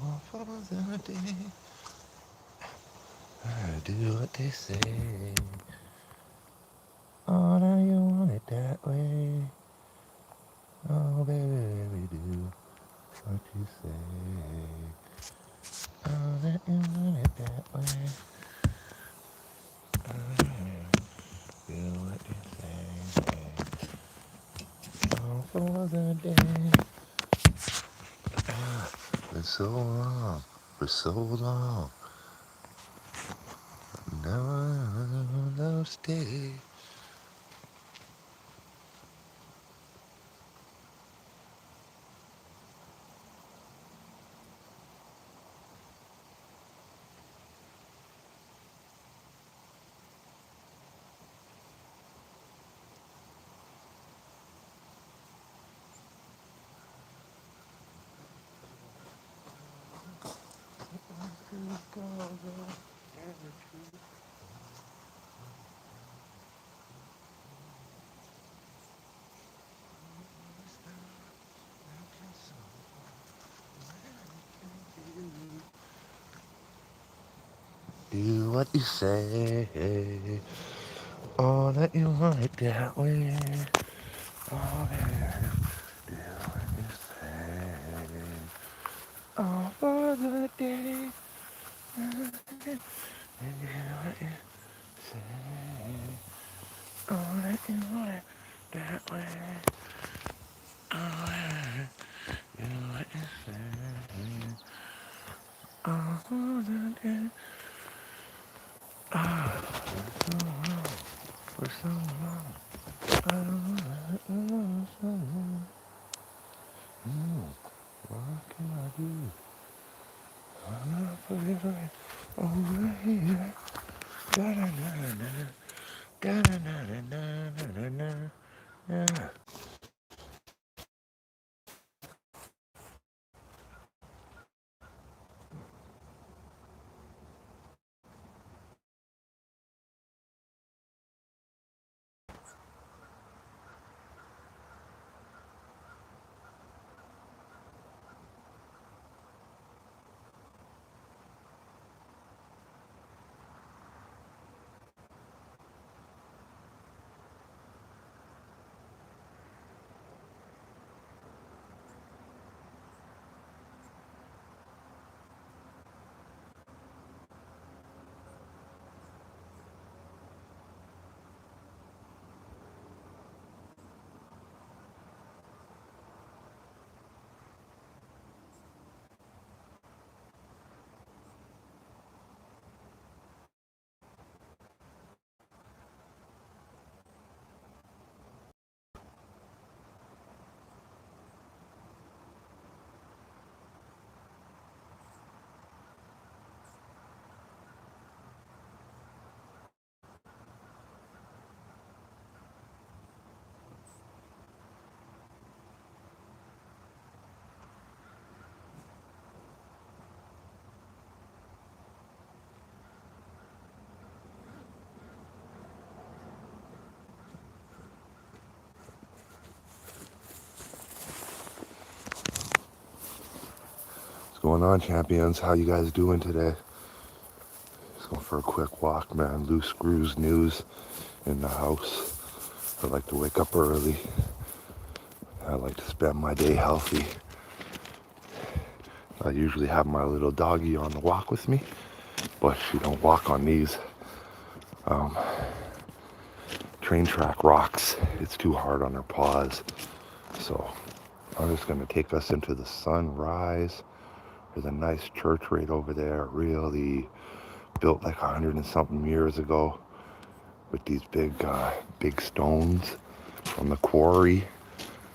All falls in a day. I do what they say. Oh, now you want it that way. Oh, baby, baby, do what you say. Oh, that you want it that way. Oh, do what you say. All falls in a day. For so long, for so long. Never those stay. Do what you say. Oh, that you want it that way. Oh, yeah. Do what you say. Oh, for the day. And do what you say. Oh, that you want it that way. Oh, yeah. Do what you say. Oh, for the day. Ah, for so long. For so long. I don't know so long. What can I do? I'm not forgetting over here. Da da da da da da da da da da. Yeah. What's going on, champions? How you guys doing today? Just going for a quick walk, man. Loose screws news in the house. I like to wake up early. I like to spend my day healthy. I usually have my little doggy on the walk with me, but she don't walk on these train track rocks. It's too hard on her paws. So I'm just gonna take us into the sunrise. There's a nice church right over there, really built like 100 and something years ago with these big stones from the quarry.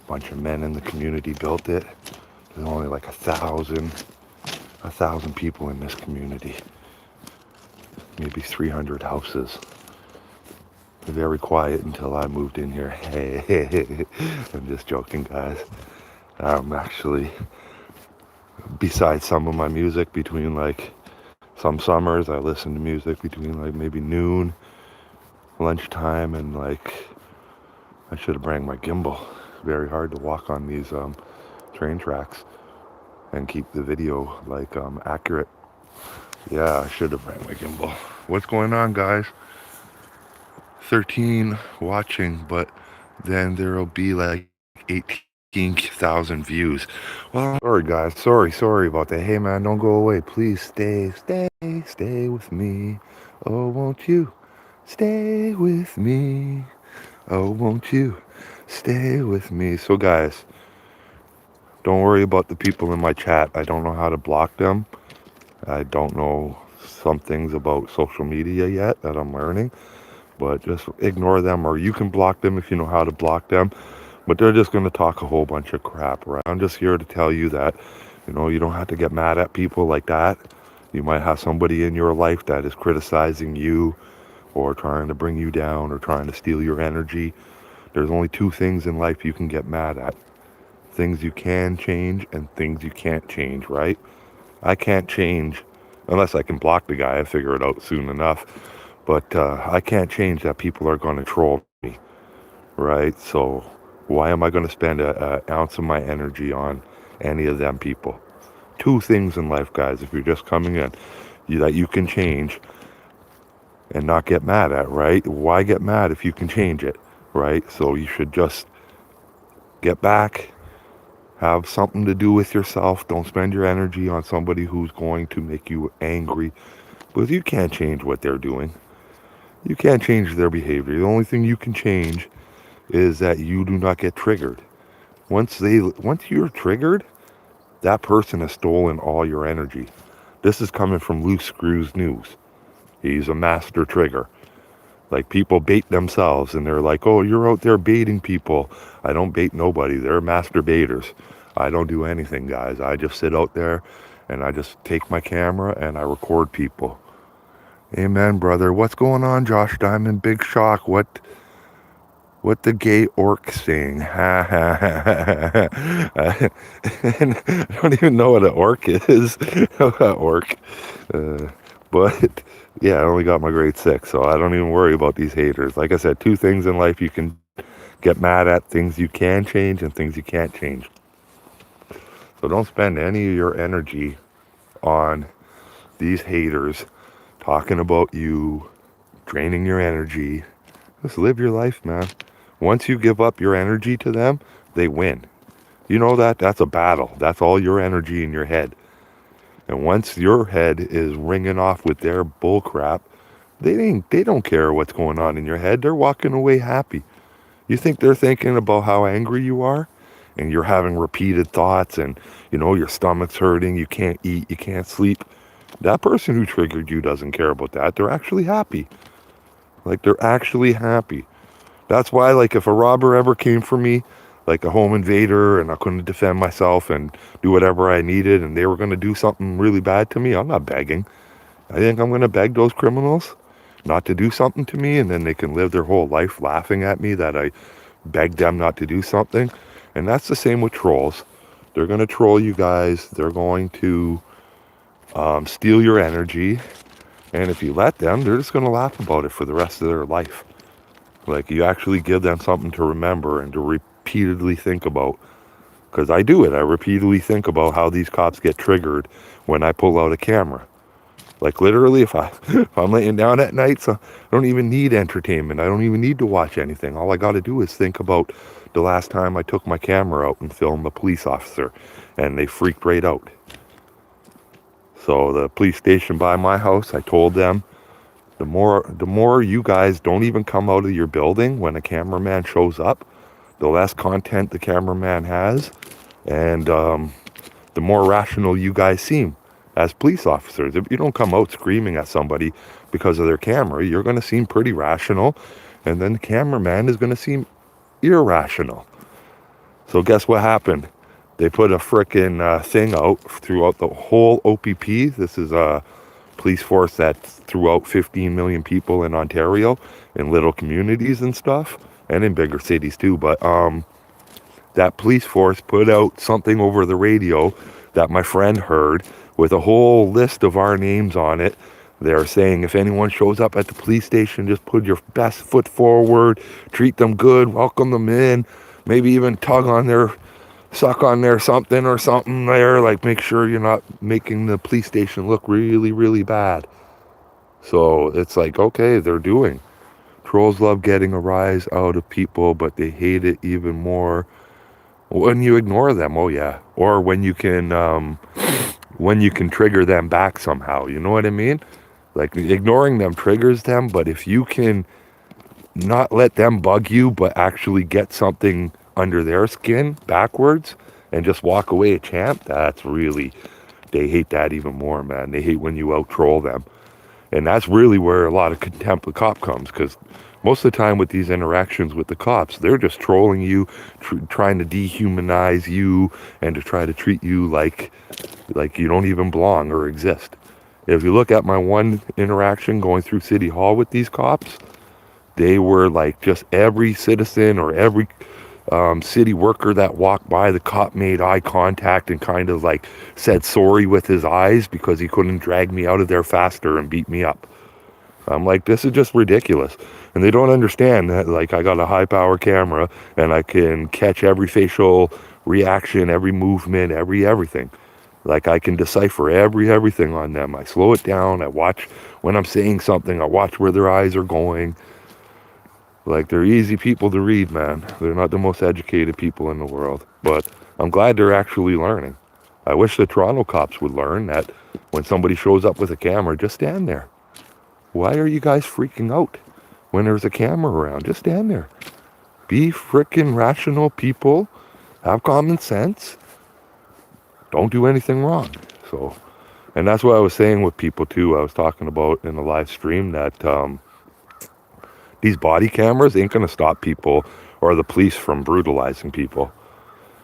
A bunch of men in the community built it. There's only like a thousand people in this community, maybe 300 houses. Very quiet until I moved in here. Hey, I'm just joking, guys. Actually, besides some of my music, between like some summers, I listen to music between like maybe noon, lunchtime, and like I should have brought my gimbal. Very hard to walk on these train tracks. and keep the video like accurate. Yeah, I should have ran my gimbal. What's going on, guys? 13 watching, but then there'll be like 18,000 views. Well, sorry guys, sorry about that. Hey man, don't go away. Please stay with me. Oh, won't you stay with me? Oh, won't you stay with me? So guys, don't worry about the people in my chat. I don't know how to block them. I don't know some things about social media yet that I'm learning, but just ignore them, or you can block them if you know how to block them. But they're just going to talk a whole bunch of crap, right? I'm just here to tell you that, you don't have to get mad at people like that. You might have somebody in your life that is criticizing you or trying to bring you down or trying to steal your energy. There's only two things in life you can get mad at. Things you can change and things you can't change, right? I can't change unless I can block the guy. I figure it out soon enough. But I can't change that people are going to troll me, right? So why am I going to spend an ounce of my energy on any of them people? Two things in life, guys, if you're just coming in, that you can change and not get mad at, right? Why get mad if you can change it, right? So you should just get back, have something to do with yourself. Don't spend your energy on somebody who's going to make you angry, because you can't change what they're doing. You can't change their behavior. The only thing you can change is that you do not get triggered. Once you're triggered, that person has stolen all your energy. This is coming from Loose Screws News. He's a master trigger. Like, people bait themselves and they're like, oh, you're out there baiting people. I don't bait nobody. They're master baiters. I don't do anything, guys. I just sit out there and I just take my camera and I record people. Amen, brother. What's going on, Josh Diamond? Big shock. What the gay orc saying? Ha ha ha ha. I don't even know what an orc is. Orc. But yeah, I only got my grade 6, so I don't even worry about these haters. Like I said, two things in life you can get mad at: things you can change and things you can't change. So don't spend any of your energy on these haters talking about you, draining your energy. Just live your life, man. Once you give up your energy to them, they win. You know that? That's a battle. That's all your energy in your head. And once your head is ringing off with their bullcrap, they don't care what's going on in your head. They're walking away happy. You think they're thinking about how angry you are? And you're having repeated thoughts and, your stomach's hurting, you can't eat, you can't sleep. That person who triggered you doesn't care about that. They're actually happy. Like, they're actually happy. That's why, like, if a robber ever came for me, like a home invader, and I couldn't defend myself and do whatever I needed, and they were going to do something really bad to me, I'm not begging. I think I'm going to beg those criminals not to do something to me, and then they can live their whole life laughing at me that I begged them not to do something. And that's the same with trolls. They're going to troll you guys. They're going to steal your energy. And if you let them, they're just going to laugh about it for the rest of their life. Like, you actually give them something to remember and to repeatedly think about. Because I do it. I repeatedly think about how these cops get triggered when I pull out a camera. Like, literally, if I'm laying down at night, so I don't even need entertainment. I don't even need to watch anything. All I got to do is think about the last time I took my camera out and filmed a police officer, and they freaked right out. So the police station by my house, I told them, the more you guys don't even come out of your building when a cameraman shows up, the less content the cameraman has, and the more rational you guys seem as police officers. If you don't come out screaming at somebody because of their camera, you're going to seem pretty rational, and then the cameraman is going to seem irrational. So guess what happened? They put a frickin' thing out throughout the whole OPP. This is a police force that's throughout 15 million people in Ontario, in little communities and stuff, and in bigger cities too. But that police force put out something over the radio that my friend heard with a whole list of our names on it. They're saying, if anyone shows up at the police station, just put your best foot forward, treat them good, welcome them in, maybe even tug on their suck on their something or something there, like make sure you're not making the police station look really, really bad. So it's like, okay, they're doing. Trolls love getting a rise out of people, but they hate it even more when you ignore them. Oh yeah, or when you can trigger them back somehow. You know what I mean? Like ignoring them triggers them, but if you can not let them bug you, but actually get something under their skin backwards and just walk away a champ, that's really, they hate that even more, man. They hate when you out troll them. And that's really where a lot of contempt of cop comes, because most of the time with these interactions with the cops, they're just trolling you, trying to dehumanize you, and to try to treat you like you don't even belong or exist. If you look at my one interaction going through City Hall with these cops, they were like just every citizen or every city worker that walked by, the cop made eye contact and kind of like said sorry with his eyes because he couldn't drag me out of there faster and beat me up. I'm like, this is just ridiculous. And they don't understand that, like, I got a high power camera and I can catch every facial reaction, every movement, everything. Like, I can decipher everything on them. I slow it down. I watch when I'm saying something. I watch where their eyes are going. Like, they're easy people to read, man. They're not the most educated people in the world. But I'm glad they're actually learning. I wish the Toronto cops would learn that when somebody shows up with a camera, just stand there. Why are you guys freaking out when there's a camera around? Just stand there. Be frickin' rational people. Have common sense. Don't do anything wrong. So, and that's what I was saying with people too. I was talking about in the live stream that these body cameras ain't going to stop people or the police from brutalizing people.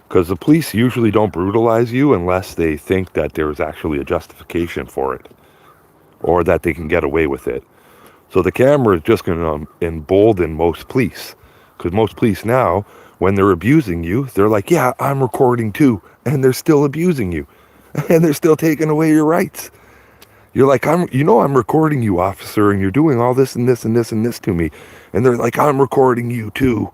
Because the police usually don't brutalize you unless they think that there's actually a justification for it or that they can get away with it. So the camera is just going to embolden most police. Because most police now, when they're abusing you, they're like, yeah, I'm recording too. And they're still abusing you. And they're still taking away your rights. You're like, I'm recording you, officer, and you're doing all this and this and this and this to me. And they're like, I'm recording you too.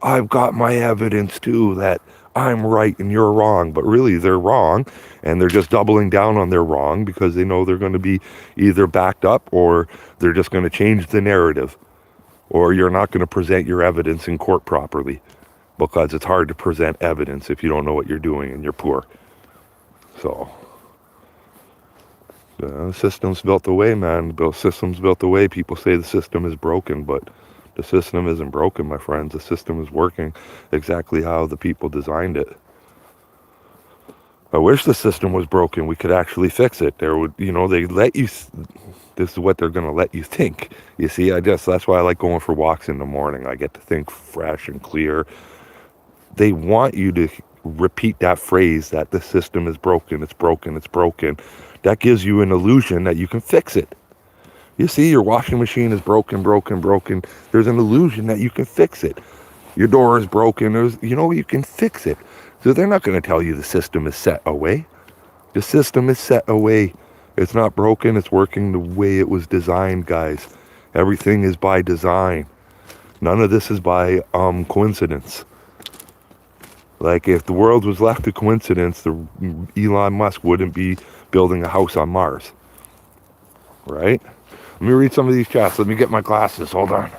I've got my evidence too that I'm right and you're wrong. But really, they're wrong. And they're just doubling down on their wrong because they know they're going to be either backed up or they're just going to change the narrative. Or you're not going to present your evidence in court properly because it's hard to present evidence if you don't know what you're doing and you're poor. So, the system's built the way, man. The system's built the way. People say the system is broken, but the system isn't broken, my friends. The system is working exactly how the people designed it. I wish the system was broken. We could actually fix it. There would, they let you, this is what they're going to let you think. You see, that's why I like going for walks in the morning. I get to think fresh and clear. They want you to repeat that phrase that the system is broken, it's broken, it's broken. That gives you an illusion that you can fix it. You see, your washing machine is broken. There's an illusion that you can fix it. Your door is broken. You can fix it. So they're not going to tell you the system is set away. The system is set away. It's not broken. It's working the way it was designed, guys. Everything is by design. None of this is by coincidence. Like, if the world was left to coincidence, Elon Musk wouldn't be building a house on Mars. Right? Let me read some of these chats. Let me get my glasses. Hold on.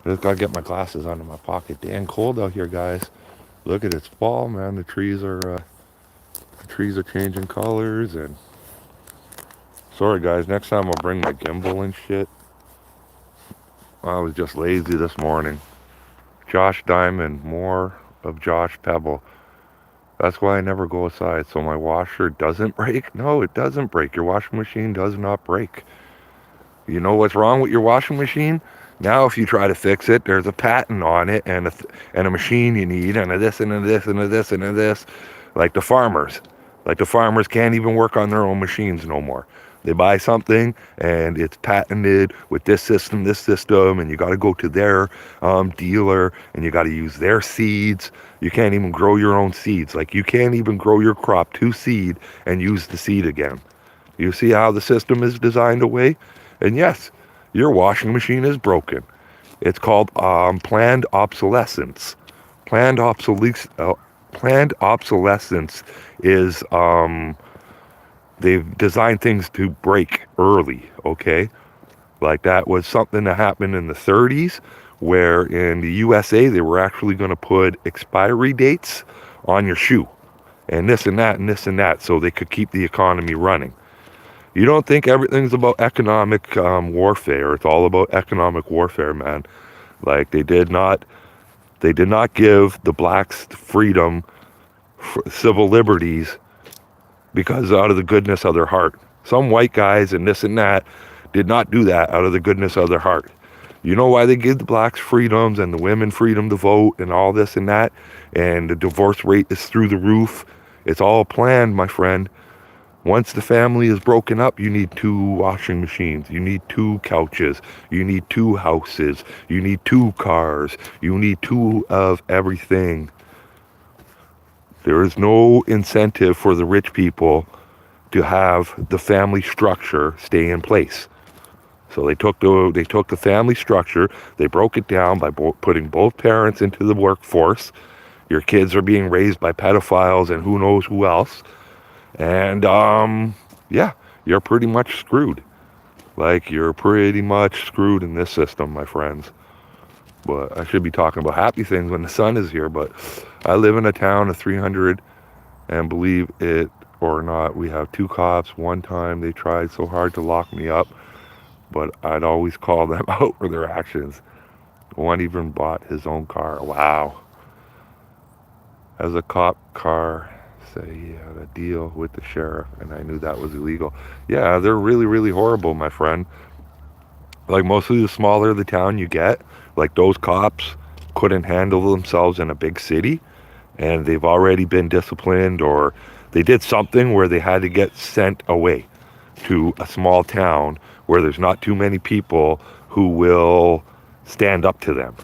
I just gotta get my glasses out of my pocket. Damn cold out here, guys. Look at it. It's fall, man. The trees are changing colors. And sorry, guys. Next time I'll bring my gimbal and shit. I was just lazy this morning. Josh Diamond, more of Josh Pebble. That's why I never go outside, so my washer doesn't break. No, it doesn't break. Your washing machine does not break. You know what's wrong with your washing machine? Now, if you try to fix it, there's a patent on it and a machine you need and a this and a this and a this and a this. Like the farmers. Like the farmers can't even work on their own machines no more. They buy something and it's patented with this system, and you got to go to their dealer and you got to use their seeds. You can't even grow your own seeds. Like, you can't even grow your crop to seed and use the seed again. You see how the system is designed away? And yes, your washing machine is broken. It's called planned obsolescence. Planned obsolescence. Planned obsolescence is they've designed things to break early, okay? Like that was something that happened in the 30s, where in the USA they were actually going to put expiry dates on your shoe, and this and that and this and that, so they could keep the economy running. You don't think everything's about economic warfare? It's all about economic warfare, man. Like they did not give the blacks freedom, civil liberties, because out of the goodness of their heart. Some white guys and this and that did not do that out of the goodness of their heart. You know why they give the blacks freedoms and the women freedom to vote and all this and that? And the divorce rate is through the roof. It's all planned, my friend. Once the family is broken up, you need 2 washing machines. You need 2 couches. You need 2 houses. You need 2 cars. You need 2 of everything. There is no incentive for the rich people to have the family structure stay in place. So they took the family structure, they broke it down by putting both parents into the workforce. Your kids are being raised by pedophiles and who knows who else. And yeah, you're pretty much screwed. Like, you're pretty much screwed in this system, my friends. But I should be talking about happy things when the sun is here, but I live in a town of 300, and believe it or not, we have 2 cops. One time they tried so hard to lock me up, but I'd always call them out for their actions. One even bought his own car. Wow. As a cop car, say he had a deal with the sheriff, and I knew that was illegal. Yeah, they're really, really horrible, my friend. Like, mostly the smaller the town you get, like those cops couldn't handle themselves in a big city, and they've already been disciplined, or they did something where they had to get sent away to a small town where there's not too many people who will stand up to them.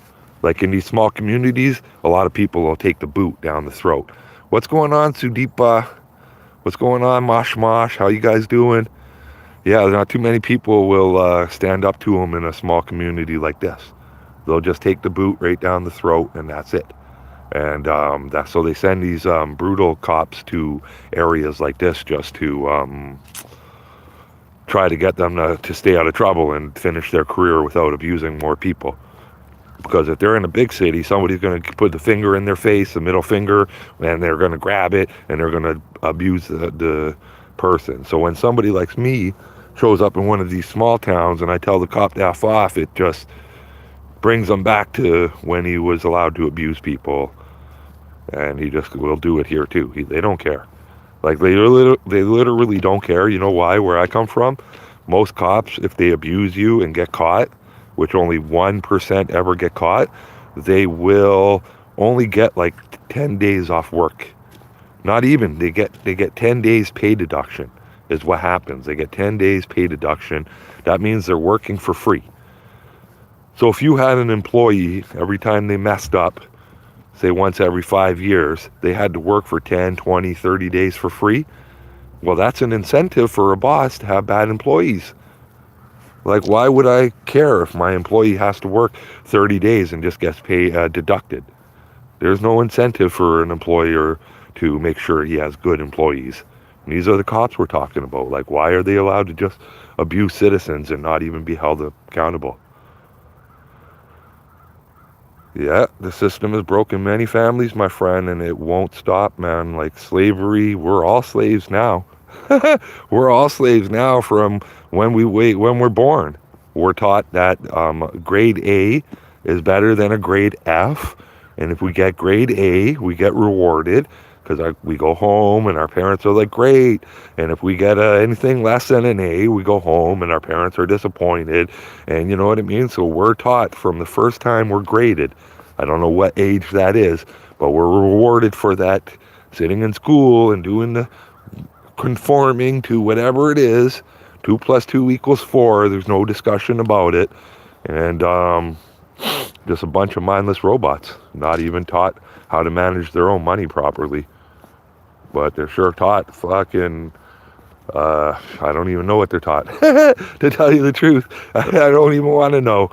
Like in these small communities, a lot of people will take the boot down the throat. What's going on, Sudeepa? What's going on, Mosh Mosh? How you guys doing? Yeah, not too many people will stand up to them in a small community like this. They'll just take the boot right down the throat, and that's it. And that's so they send these brutal cops to areas like this just to try to get them to stay out of trouble and finish their career without abusing more people. Because if they're in a big city, somebody's going to put the finger in their face, the middle finger, and they're going to grab it, and they're going to abuse the person. So when somebody like me shows up in one of these small towns and I tell the cop to F off, it just brings them back to when he was allowed to abuse people. And he just will do it here too. They don't care. Like, they literally don't care. You know why? Where I come from, most cops, if they abuse you and get caught, which only 1% ever get caught, they will only get like 10 days off work. Not even. They get 10 days pay deduction is what happens. They get 10 days pay deduction. That means they're working for free. So if you had an employee, every time they messed up, say once every 5 years, they had to work for 10, 20, 30 days for free, well, that's an incentive for a boss to have bad employees. Like, why would I care if my employee has to work 30 days and just gets deducted? There's no incentive for an employer to make sure he has good employees. And these are the cops we're talking about. Like, why are they allowed to just abuse citizens and not even be held accountable? Yeah, the system has broken many families, my friend, and it won't stop, man. Like slavery, we're all slaves now. We're all slaves now from when we're born. We're taught that grade A is better than a grade F, and if we get grade A, we get rewarded because we go home and our parents are like, great. And if we get anything less than an A, we go home and our parents are disappointed. And you know what I mean? So we're taught from the first time we're graded. I don't know what age that is, but we're rewarded for that, sitting in school and doing the conforming to whatever it is. 2 + 2 = 4. There's no discussion about it. And just a bunch of mindless robots, not even taught how to manage their own money properly. But they're sure taught fucking, I don't even know what they're taught, to tell you the truth. I don't even want to know.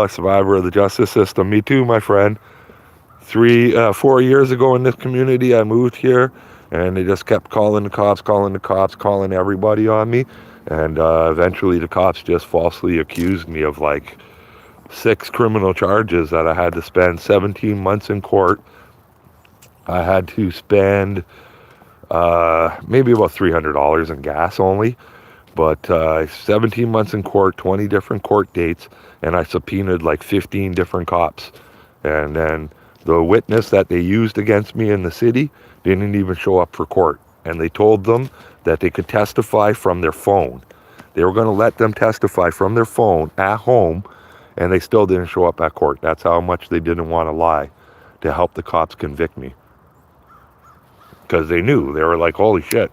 Survivor of the justice system. Me too, my friend. 4 years ago in this community, I moved here, and they just kept calling the cops, calling everybody on me. And eventually the cops just falsely accused me of like 6 criminal charges that I had to spend 17 months in court. I had to spend maybe about $300 in gas only, but 17 months in court, 20 different court dates, and I subpoenaed like 15 different cops. And then the witness that they used against me in the city didn't even show up for court. And they told them that they could testify from their phone. They were going to let them testify from their phone at home, and they still didn't show up at court. That's how much they didn't want to lie to help the cops convict me. Because they knew. They were like, holy shit.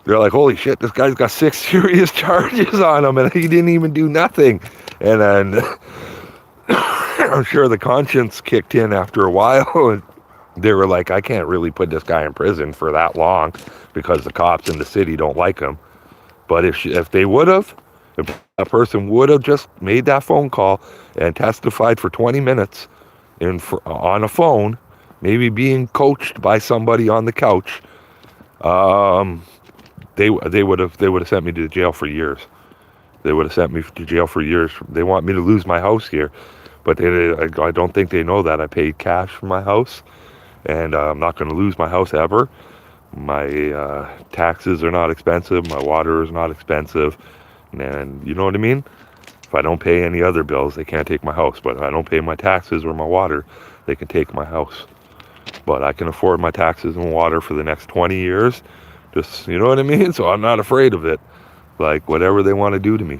They're like, holy shit, this guy's got 6 serious charges on him, and he didn't even do nothing. And then I'm sure the conscience kicked in after a while, and they were like, I can't really put this guy in prison for that long because the cops in the city don't like him. But if they would have, if a person would have just made that phone call and testified for 20 minutes on a phone, maybe being coached by somebody on the couch, they would have sent me to jail for years. They would have sent me to jail for years. They want me to lose my house here, but I don't think they know that I paid cash for my house, and I'm not going to lose my house ever. My taxes are not expensive. My water is not expensive, and you know what I mean? If I don't pay any other bills, they can't take my house. But if I don't pay my taxes or my water, they can take my house. But I can afford my taxes and water for the next 20 years. Just, you know what I mean? So I'm not afraid of it. Like, whatever they want to do to me.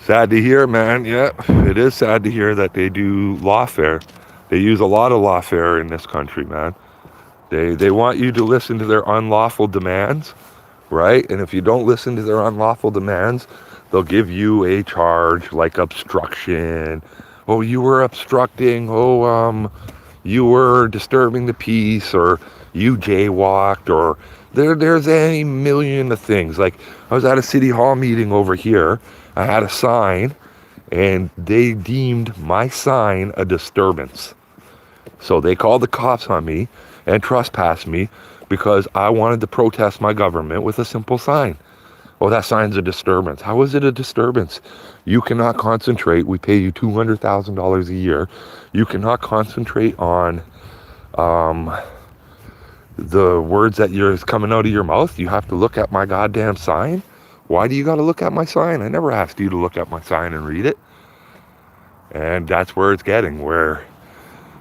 Sad to hear, man. Yeah, it is sad to hear that they do lawfare. They use a lot of lawfare in this country, man. They want you to listen to their unlawful demands, right? And if you don't listen to their unlawful demands, they'll give you a charge like obstruction. Oh, you were obstructing. Oh, you were disturbing the peace, or you jaywalked, or there's any million of things. Like, I was at a city hall meeting over here. I had a sign, and they deemed my sign a disturbance. So they called the cops on me and trespassed me because I wanted to protest my government with a simple sign. Oh, that sign's a disturbance. How is it a disturbance? You cannot concentrate. We pay you $200,000 a year. You cannot concentrate on the words that are coming out of your mouth. You have to look at my goddamn sign. Why do you got to look at my sign? I never asked you to look at my sign and read it. And that's where it's getting, where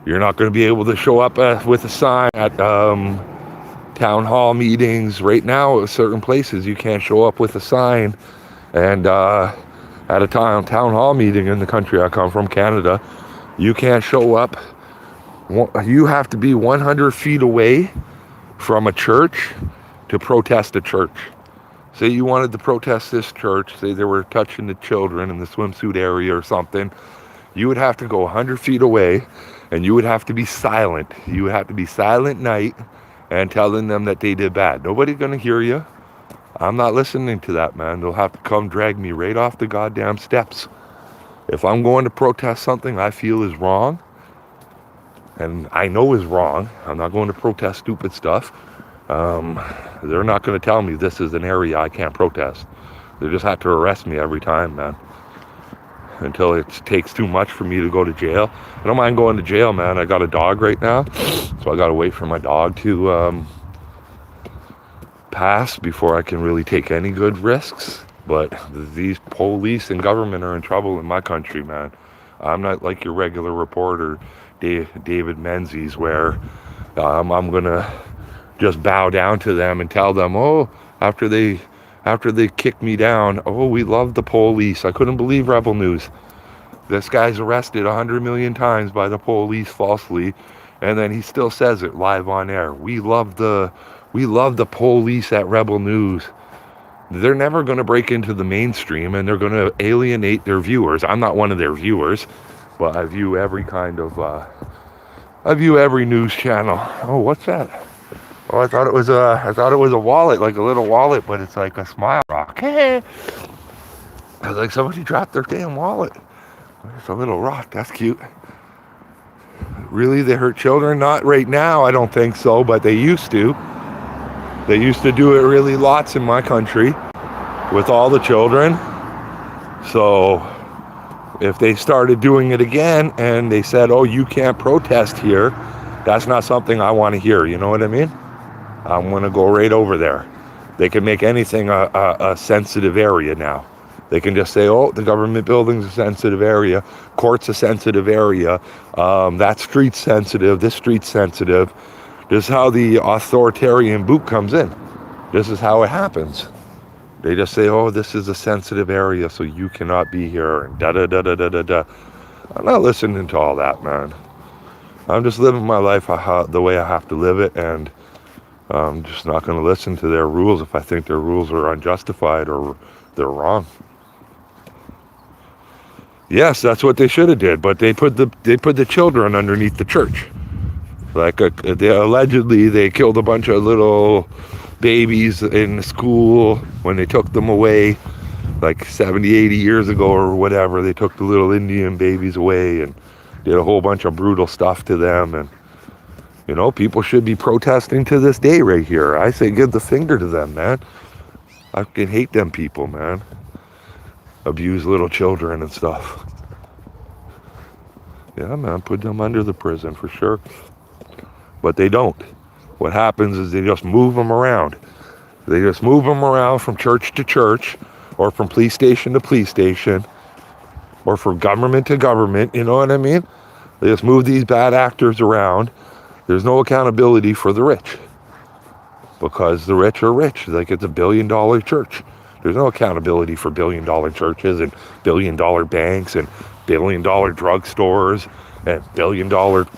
you're not going to be able to show up with a sign at town hall meetings. Right now, at certain places, you can't show up with a sign. And at a town hall meeting in the country I come from, Canada, you can't show up. You have to be 100 feet away from a church to protest a church. Say you wanted to protest this church, say they were touching the children in the swimsuit area or something, you would have to go 100 feet away, and you would have to be silent. You would have to be silent night and telling them that they did bad. Nobody's going to hear you. I'm not listening to that, man. They'll have to come drag me right off the goddamn steps. If I'm going to protest something I feel is wrong, and I know is wrong, I'm not going to protest stupid stuff. They're not going to tell me this is an area I can't protest. They just have to arrest me every time, man. Until it takes too much for me to go to jail. I don't mind going to jail, man. I got a dog right now, so I got to wait for my dog to pass before I can really take any good risks. But these police and government are in trouble in my country, man. I'm not like your regular reporter, David Menzies, where I'm gonna just bow down to them and tell them, oh, after they kicked me down, oh, we love the police. I couldn't believe Rebel News. This guy's arrested 100 million times by the police falsely, and then he still says it live on air. We love the police at Rebel News. They're never going to break into the mainstream, and they're going to alienate their viewers. I'm not one of their viewers, but I view every news channel. Oh, what's that? Oh, I thought it was a wallet, like a little wallet, but it's like a smile rock. I was like, somebody dropped their damn wallet. There's a little rock. That's cute. Really, they hurt children? Not right now, I don't think so, but they used to. They used to do it really lots in my country with all the children. So if they started doing it again and they said, oh, you can't protest here, that's not something I want to hear. You know what I mean? I'm going to go right over there. They can make anything a sensitive area now. They can just say, oh, the government building's a sensitive area, court's a sensitive area, that street's sensitive, this street's sensitive. This is how the authoritarian boot comes in. This is how it happens. They just say, oh, this is a sensitive area, so you cannot be here, and da-da-da-da-da-da-da. I'm not listening to all that, man. I'm just living my life the way I have to live it, and I'm just not going to listen to their rules if I think their rules are unjustified or they're wrong. Yes, that's what they should have did, but they put the children underneath the church. Like allegedly, they killed a bunch of little babies in the school when they took them away, like 70, 80 years ago or whatever. They took the little Indian babies away and did a whole bunch of brutal stuff to them. And you know, people should be protesting to this day right here. I say give the finger to them, man. I fucking hate them people, man. Abuse little children and stuff. Yeah, man, put them under the prison for sure. But they don't. What happens is they just move them around. They just move them around from church to church, or from police station to police station, or from government to government, you know what I mean? They just move these bad actors around. There's no accountability for the rich, because the rich are rich. Like, it's $1 billion church. There's no accountability for $1 billion churches and $1 billion banks and $1 billion drugstores and $1 billion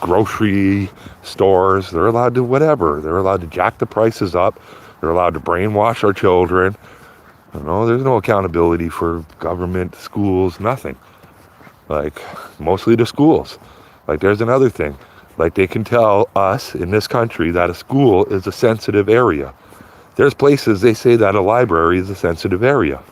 grocery stores. They're allowed to whatever. They're allowed to jack the prices up. They're allowed to brainwash our children. You know, there's no accountability for government, schools, nothing. Like, mostly the schools. Like, there's another thing. Like, they can tell us in this country that a school is a sensitive area. There's places they say that a library is a sensitive area.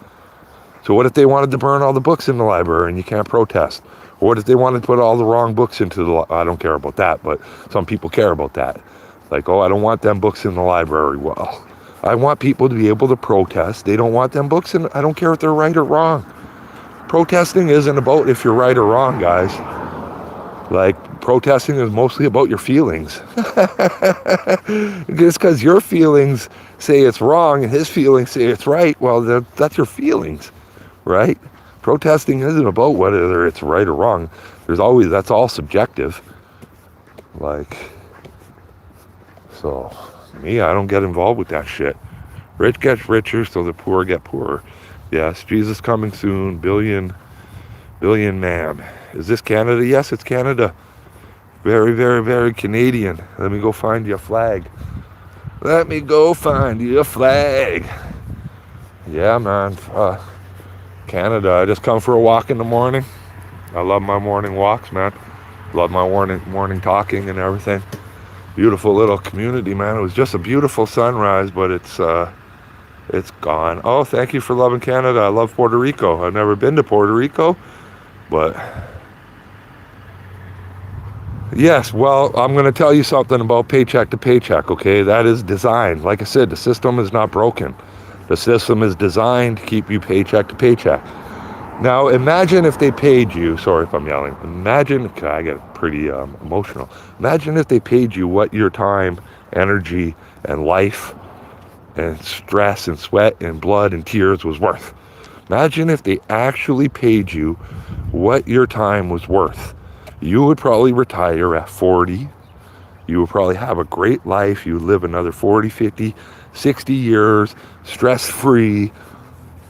So what if they wanted to burn all the books in the library and you can't protest? Or what if they wanted to put all the wrong books into the I don't care about that, but some people care about that. Like, oh, I don't want them books in the library. Well, I want people to be able to protest. They don't want them books in. I don't care if they're right or wrong. Protesting isn't about if you're right or wrong, guys. Like, protesting is mostly about your feelings. Just because your feelings say it's wrong and his feelings say it's right, well, that's your feelings, right? Protesting isn't about whether it's right or wrong. That's all subjective. Like, so, me, I don't get involved with that shit. Rich gets richer, so the poor get poorer. Yes, Jesus coming soon, billion man. Is this Canada? Yes, it's Canada. Very, very, very Canadian. Let me go find you a flag. Let me go find you a flag. Yeah, man. Canada. I just come for a walk in the morning. I love my morning walks, man. Love my morning talking and everything. Beautiful little community, man. It was just a beautiful sunrise, but it's gone. Oh, thank you for loving Canada. I love Puerto Rico. I've never been to Puerto Rico, but yes, well, I'm going to tell you something about paycheck to paycheck, okay? That is designed. Like I said, the system is not broken. The system is designed to keep you paycheck to paycheck. Now, imagine if they paid you, sorry if I'm yelling, imagine, I get pretty emotional. Imagine if they paid you what your time, energy, and life, and stress, and sweat, and blood, and tears was worth. Imagine if they actually paid you what your time was worth. You would probably retire at 40. You would probably have a great life. You would live another 40, 50, 60 years, stress-free.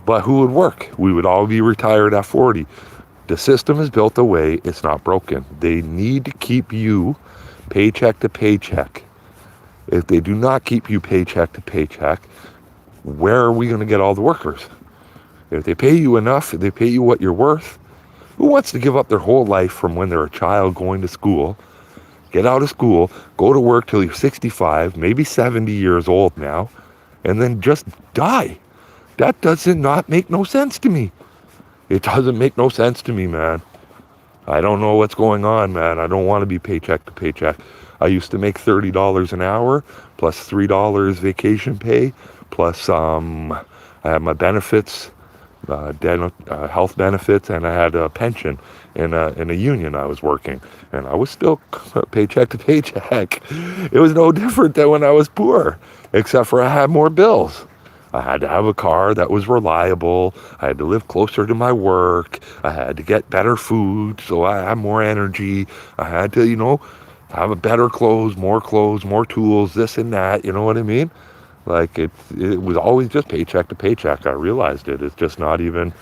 But who would work? We would all be retired at 40. The system is built a way it's not broken. They need to keep you paycheck to paycheck. If they do not keep you paycheck to paycheck, where are we going to get all the workers? If they pay you enough, if they pay you what you're worth, who wants to give up their whole life from when they're a child going to school, get out of school, go to work till you're 65, maybe 70 years old now, and then just die? That doesn't not make no sense to me. It doesn't make no sense to me, man. I don't know what's going on, man. I don't want to be paycheck to paycheck. I used to make $30 an hour plus $3 vacation pay plus I had my benefits, dental, health benefits, and I had a pension in a union I was working, and I was still paycheck to paycheck. It was no different than when I was poor, except for I had more bills. I had to have a car that was reliable. I had to live closer to my work. I had to get better food so I had more energy. I had to, have a better clothes, more tools, this and that. You know what I mean? Like it was always just paycheck to paycheck. I realized it. It's just not even,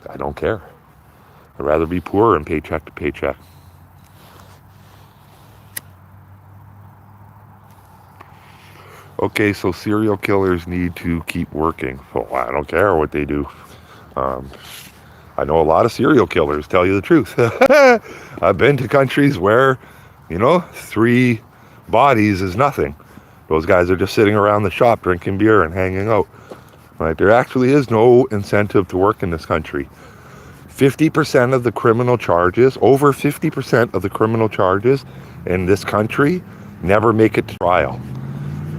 I don't care. I'd rather be poor and paycheck to paycheck. Okay, so serial killers need to keep working. Well, I don't care what they do. I know a lot of serial killers, tell you the truth. I've been to countries where, 3 bodies is nothing. Those guys are just sitting around the shop drinking beer and hanging out. Right? There actually is no incentive to work in this country. 50% of the criminal charges, over 50% of the criminal charges in this country never make it to trial.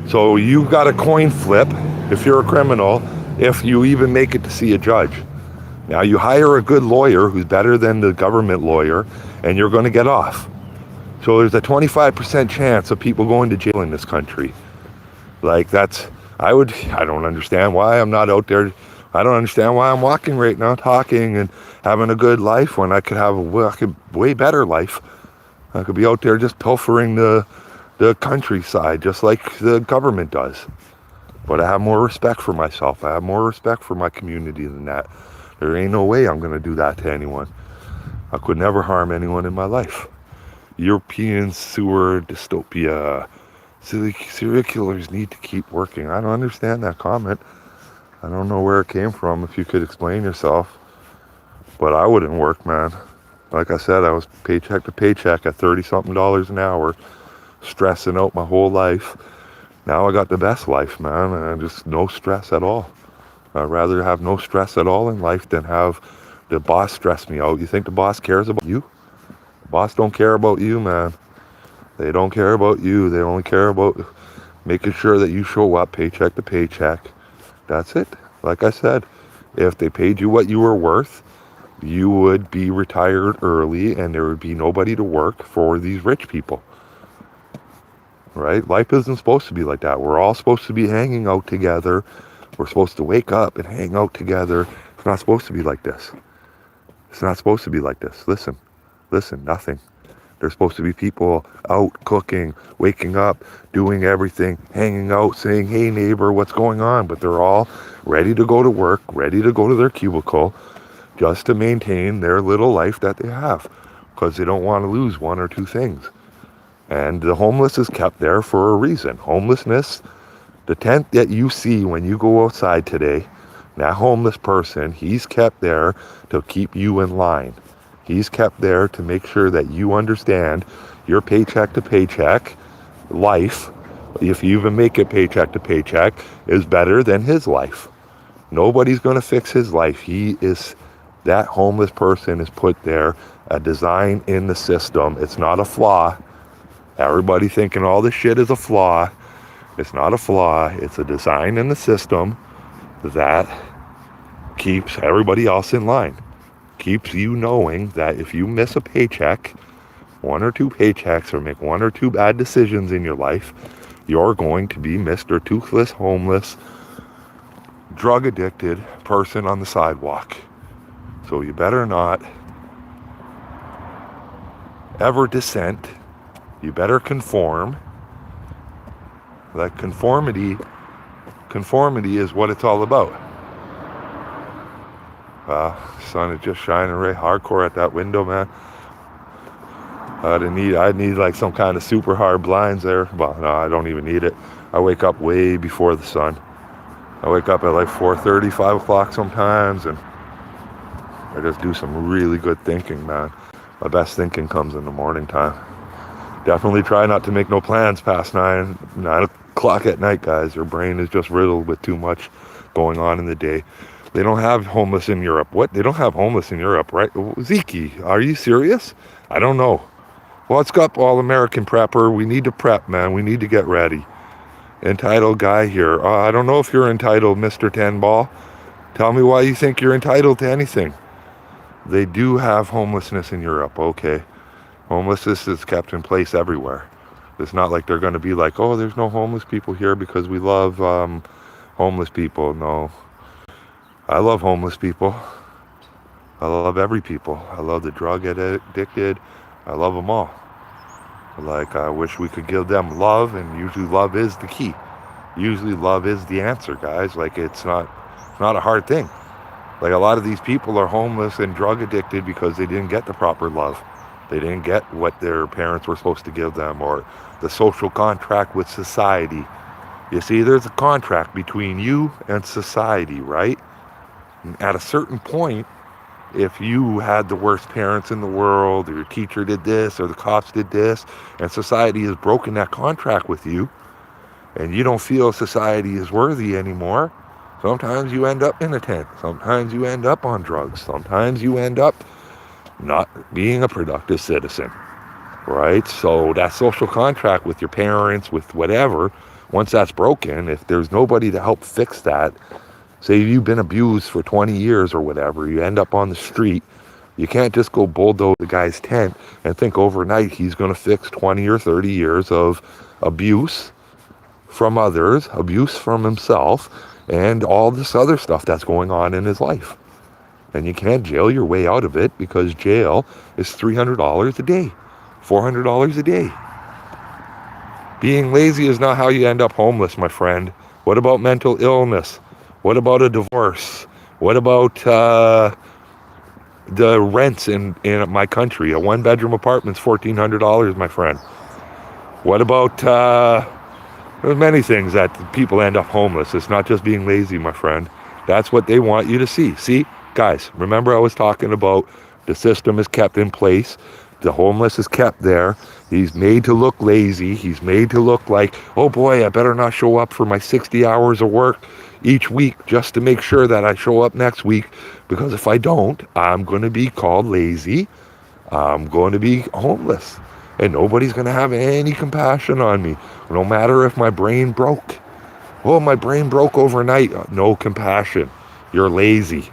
So you got a coin flip if you're a criminal, if you even make it to see a judge. Now you hire a good lawyer who's better than the government lawyer, and you're going to get off. So there's a 25% chance of people going to jail in this country. Like I don't understand why I'm not out there. I don't understand why I'm walking right now, talking and having a good life when I could have a way better life. I could be out there just pilfering the countryside just like the government does. But I have more respect for myself. I have more respect for my community than that. There ain't no way I'm going to do that to anyone. I could never harm anyone in my life. European sewer dystopia. Serial killers need to keep working. I don't understand that comment. I don't know where it came from. If you could explain yourself. But I wouldn't work, man. Like I said, I was paycheck to paycheck at $30-something an hour, stressing out my whole life. Now I got the best life, man, and just no stress at all. I'd rather have no stress at all in life than have the boss stress me out. You think the boss cares about you? The boss don't care about you, man. They don't care about you. They only care about making sure that you show up paycheck to paycheck. That's it. Like I said, if they paid you what you were worth, you would be retired early and there would be nobody to work for these rich people. Right? Life isn't supposed to be like that. We're all supposed to be hanging out together. We're supposed to wake up and hang out together. It's not supposed to be like this. It's not supposed to be like this. Listen, nothing. There's supposed to be people out cooking, waking up, doing everything, hanging out, saying, hey neighbor, what's going on? But they're all ready to go to work, ready to go to their cubicle, just to maintain their little life that they have, because they don't want to lose one or two things. And the homeless is kept there for a reason. Homelessness, the tent that you see when you go outside today, that homeless person, he's kept there to keep you in line. He's kept there to make sure that you understand your paycheck to paycheck life, if you even make it paycheck to paycheck, is better than his life. Nobody's going to fix his life. That homeless person is put there, a design in the system. It's not a flaw. Everybody thinking all this shit is a flaw. It's not a flaw. It's a design in the system that keeps everybody else in line. Keeps you knowing that if you miss a paycheck, 1 or 2 paychecks, or make 1 or 2 bad decisions in your life, you're going to be Mr. Toothless, homeless, drug addicted person on the sidewalk. So you better not ever dissent. You better conform. That conformity is what it's all about. Sun is just shining right hardcore at that window, man. I'd need like some kind of super hard blinds there. Well, no, I don't even need it. I wake up way before the sun. I wake up at like 4:30, 5 o'clock sometimes, and I just do some really good thinking, man. My best thinking comes in the morning time. Definitely try not to make no plans past 9 o'clock at night, guys. Your brain is just riddled with too much going on in the day. They don't have homeless in Europe. What? They don't have homeless in Europe, right? Zeke, are you serious? I don't know. What's up, all American prepper? We need to prep, man. We need to get ready. Entitled guy here. I don't know if you're entitled, Mr. Ten Ball. Tell me why you think you're entitled to anything. They do have homelessness in Europe. Okay. Homelessness is kept in place everywhere. It's not like they're going to be like, oh, there's no homeless people here because we love homeless people. No. I love homeless people. I love every people. I love the drug addicted. I love them all. Like, I wish we could give them love, and usually love is the key. Usually love is the answer, guys. Like, it's not a hard thing. Like, a lot of these people are homeless and drug addicted because they didn't get the proper love. They didn't get what their parents were supposed to give them, or the social contract with society. You see, there's a contract between you and society, right? And at a certain point, if you had the worst parents in the world, or your teacher did this, or the cops did this, and society has broken that contract with you, and you don't feel society is worthy anymore, sometimes you end up in a tent. Sometimes you end up on drugs. Sometimes you end up not being a productive citizen, right? So that social contract with your parents, with whatever, once that's broken, if there's nobody to help fix that, say you've been abused for 20 years or whatever, you end up on the street, you can't just go bulldoze the guy's tent and think overnight he's going to fix 20 or 30 years of abuse from others, abuse from himself, and all this other stuff that's going on in his life. And you can't jail your way out of it, because jail is $300 a day, $400 a day. Being lazy is not how you end up homeless, my friend. What about mental illness? What about a divorce? What about the rents in my country? A one-bedroom apartment's $1,400, my friend. What about there's many things that people end up homeless. It's not just being lazy, my friend. That's what they want you to see. See, guys, remember I was talking about the system is kept in place. The homeless is kept there. He's made to look lazy. He's made to look like, oh boy, I better not show up for my 60 hours of work each week just to make sure that I show up next week, because if I don't, I'm going to be called lazy. I'm going to be homeless, and nobody's going to have any compassion on me, no matter if my brain broke. Oh, my brain broke overnight. No compassion. You're lazy.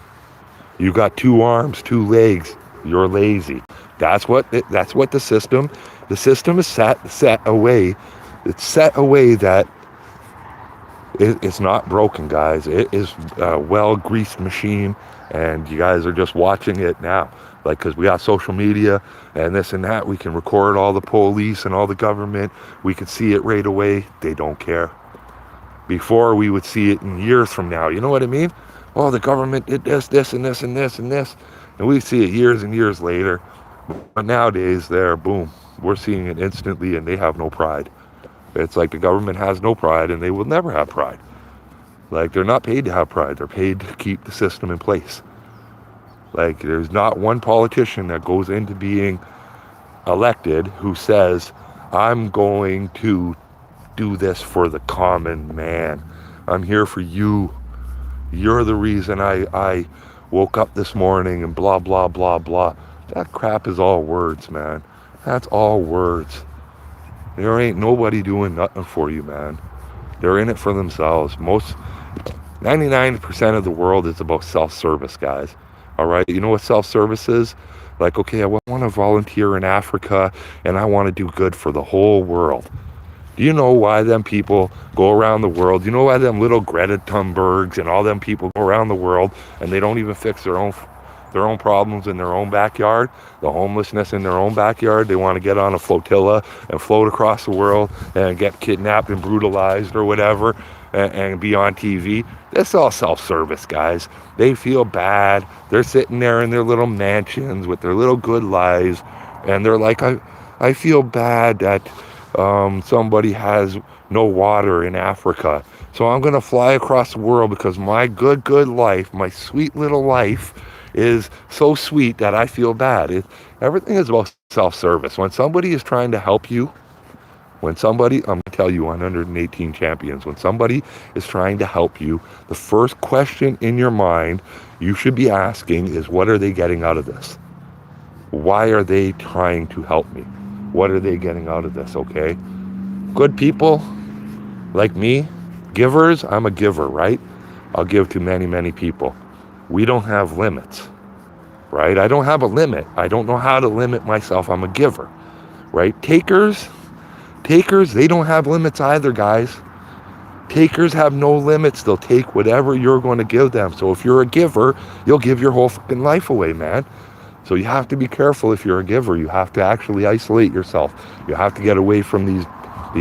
You got 2 arms, 2 legs. You're lazy. That's what the system is set away. It's set away that it's not broken, guys. It is a well-greased machine, and you guys are just watching it now. Like, because we got social media and this and that, we can record all the police and all the government. We could see it right away. They don't care. Before, we would see it in years from now. You know what I mean? Oh, the government did this, and this, and this, and this. And we see it years and years later. But nowadays, boom, we're seeing it instantly, and they have no pride. It's like the government has no pride, and they will never have pride. Like, they're not paid to have pride. They're paid to keep the system in place. Like, there's not one politician that goes into being elected who says, I'm going to do this for the common man. I'm here for you. You're the reason I woke up this morning, and blah, blah, blah, blah. That crap is all words, man. That's all words. There ain't nobody doing nothing for you, man. They're in it for themselves. 99% of the world is about self-service, guys. All right? You know what self-service is? Like, okay, I want to volunteer in Africa, and I want to do good for the whole world. Do you know why them people go around the world? Do you know why them little Greta Thunbergs and all them people go around the world and they don't even fix their own problems in their own backyard? The homelessness in their own backyard. They want to get on a flotilla and float across the world and get kidnapped and brutalized or whatever and be on TV. That's all self-service, guys. They feel bad. They're sitting there in their little mansions with their little good lives, and they're like, I feel bad that somebody has no water in Africa, so I'm going to fly across the world because my good life, my sweet little life, is so sweet that I feel bad. Everything is about self-service. When somebody is trying to help you, When somebody, I'm going to tell you 118 champions, when somebody is trying to help you, the first question in your mind you should be asking is, what are they getting out of this? Why are they trying to help me? What are they getting out of this, okay? Good people like me, givers, I'm a giver, right? I'll give to many, many people. We don't have limits, right? I don't have a limit. I don't know how to limit myself. I'm a giver, right? Takers, they don't have limits either, guys. Takers have no limits. They'll take whatever you're going to give them. So if you're a giver, you'll give your whole fucking life away, man. So you have to be careful if you're a giver. You have to actually isolate yourself. You have to get away from these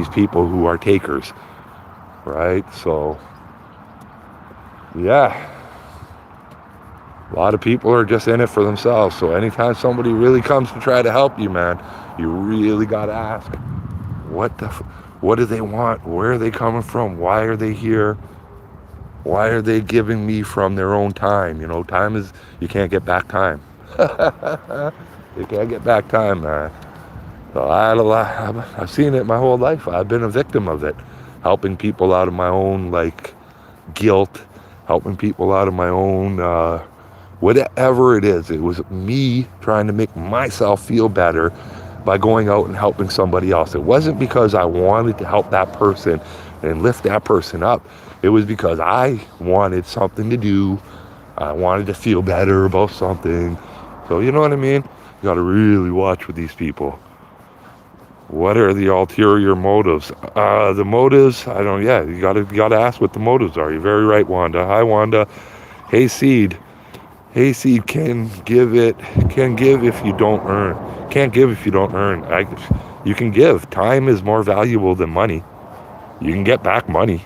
people who are takers, right? So, yeah. A lot of people are just in it for themselves. So anytime somebody really comes to try to help you, man, you really got to ask, what do they want? Where are they coming from? Why are they here? Why are they giving me from their own time? You know, time is, you can't get back time. You can't get back time, man. So I've seen it my whole life. I've been a victim of it. Helping people out of my own, like, guilt. Helping people out of my own, whatever it is. It was me trying to make myself feel better by going out and helping somebody else. It wasn't because I wanted to help that person and lift that person up. It was because I wanted something to do. I wanted to feel better about something. So you know what I mean? You got to really watch with these people. What are the ulterior motives? The motives, you gotta ask what the motives are. You're very right, Wanda. Hi, Wanda. Hey, Seed. Hey, Seed, can give if you don't earn. Can't give if you don't earn. You can give. Time is more valuable than money. You can get back money.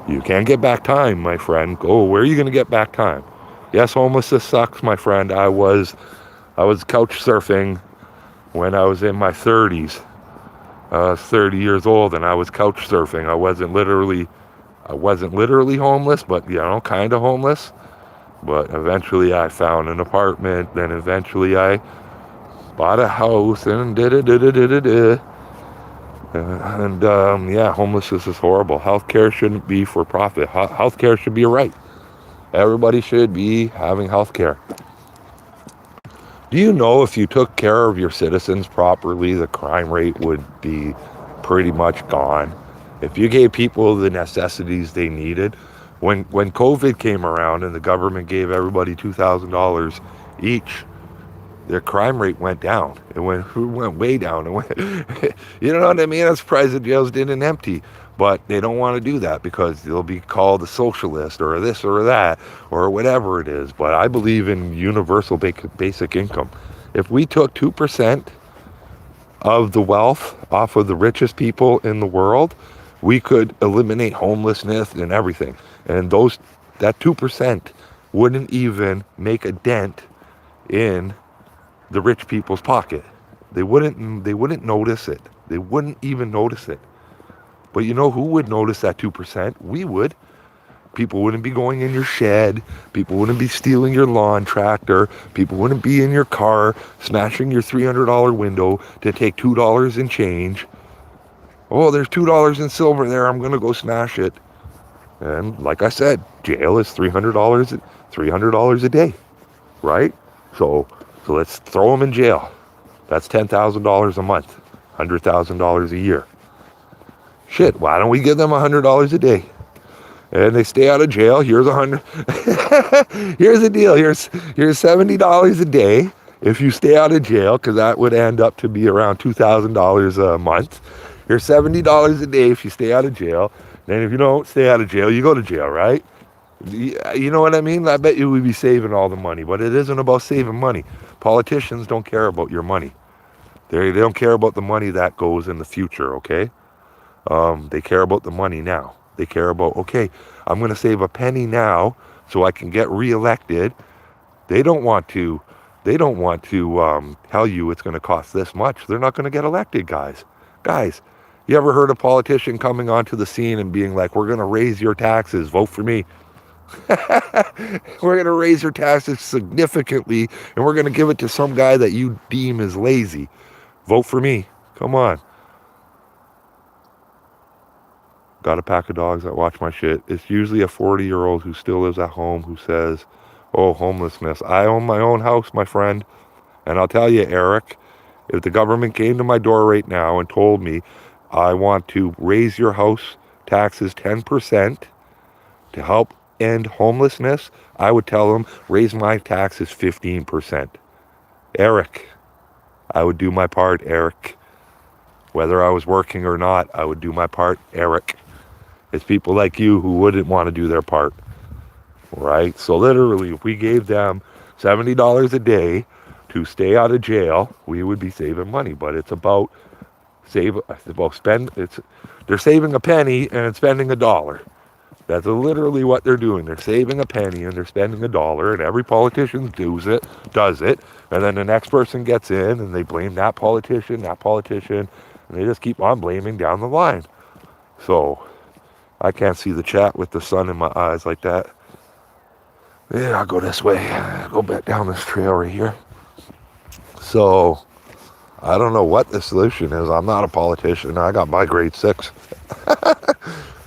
You can't get back time, my friend. Oh, where are you going to get back time? Yes, homelessness sucks, my friend. I was couch surfing when I was in my 30s. I was 30 years old and I was couch surfing. I wasn't literally homeless, but kind of homeless. But eventually I found an apartment. Then eventually I bought a house and homelessness is horrible. Healthcare shouldn't be for profit. Healthcare should be a right. Everybody should be having healthcare. Do you know if you took care of your citizens properly, the crime rate would be pretty much gone? If you gave people the necessities they needed, when COVID came around and the government gave everybody $2,000 each, their crime rate went down. It went way down. You know what I mean? I'm surprised the jails didn't empty. But they don't want to do that because they'll be called a socialist or this or that or whatever it is. But I believe in universal basic income. If we took 2% of the wealth off of the richest people in the world, we could eliminate homelessness and everything. And that 2% wouldn't even make a dent in the rich people's pocket. They wouldn't notice it. They wouldn't even notice it. But you know who would notice that 2%? We would. People wouldn't be going in your shed. People wouldn't be stealing your lawn tractor. People wouldn't be in your car smashing your $300 window to take $2 in change. Oh, there's $2 in silver there. I'm going to go smash it. And like I said, jail is $300 a day, right? So let's throw them in jail. That's $10,000 a month, $100,000 a year. Shit, why don't we give them $100 a day? And they stay out of jail. Here's $100. Here's the deal. Here's $70 a day if you stay out of jail, because that would end up to be around $2,000 a month. Here's $70 a day if you stay out of jail. Then if you don't stay out of jail, you go to jail, right? You know what I mean? I bet you would be saving all the money, but it isn't about saving money. Politicians don't care about your money. They don't care about the money that goes in the future, okay? They care about the money now. They care about, okay, I'm going to save a penny now so I can get reelected. They don't want to tell you it's going to cost this much. They're not going to get elected, guys. Guys, you ever heard a politician coming onto the scene and being like, we're going to raise your taxes, vote for me. We're going to raise your taxes significantly, and we're going to give it to some guy that you deem as lazy. Vote for me. Come on. Got a pack of dogs that watch my shit. It's usually a 40-year-old who still lives at home who says, oh, homelessness. I own my own house, my friend. And I'll tell you, Eric, if the government came to my door right now and told me, I want to raise your house taxes 10% to help end homelessness, I would tell them, raise my taxes 15%. Eric, I would do my part, Eric. Whether I was working or not, I would do my part, Eric. It's people like you who wouldn't want to do their part, right? So literally, if we gave them $70 a day to stay out of jail, we would be saving money. But it's about they're saving a penny and spending a dollar. That's literally what they're doing. They're saving a penny and they're spending a dollar, and every politician does it, and then the next person gets in and they blame that politician, and they just keep on blaming down the line. So I can't see the chat with the sun in my eyes like that. Yeah, I'll go this way. Go back down this trail right here. So I don't know what the solution is. I'm not a politician. I got my grade 6.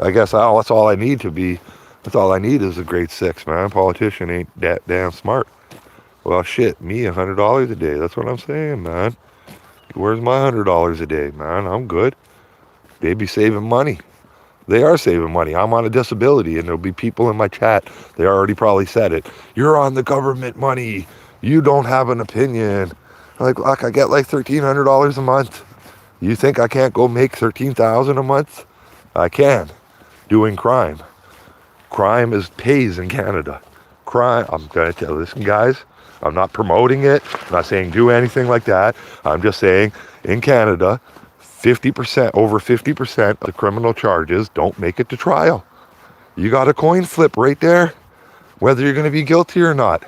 I guess that's all I need to be. That's all I need is a grade 6, man. Politician ain't that damn smart. Well, shit, me $100 a day. That's what I'm saying, man. Where's my $100 a day, man? I'm good. They be saving money. They are saving money. I'm on a disability, and there'll be people in my chat. They already probably said it. You're on the government money. You don't have an opinion. Like, look, I get like $1,300 a month. You think I can't go make $13,000 a month? I can. Doing crime. Crime pays in Canada. Crime, I'm going to tell you, listen, guys, I'm not promoting it. I'm not saying do anything like that. I'm just saying, in Canada, 50%, over 50% of the criminal charges don't make it to trial. You got a coin flip right there, whether you're going to be guilty or not.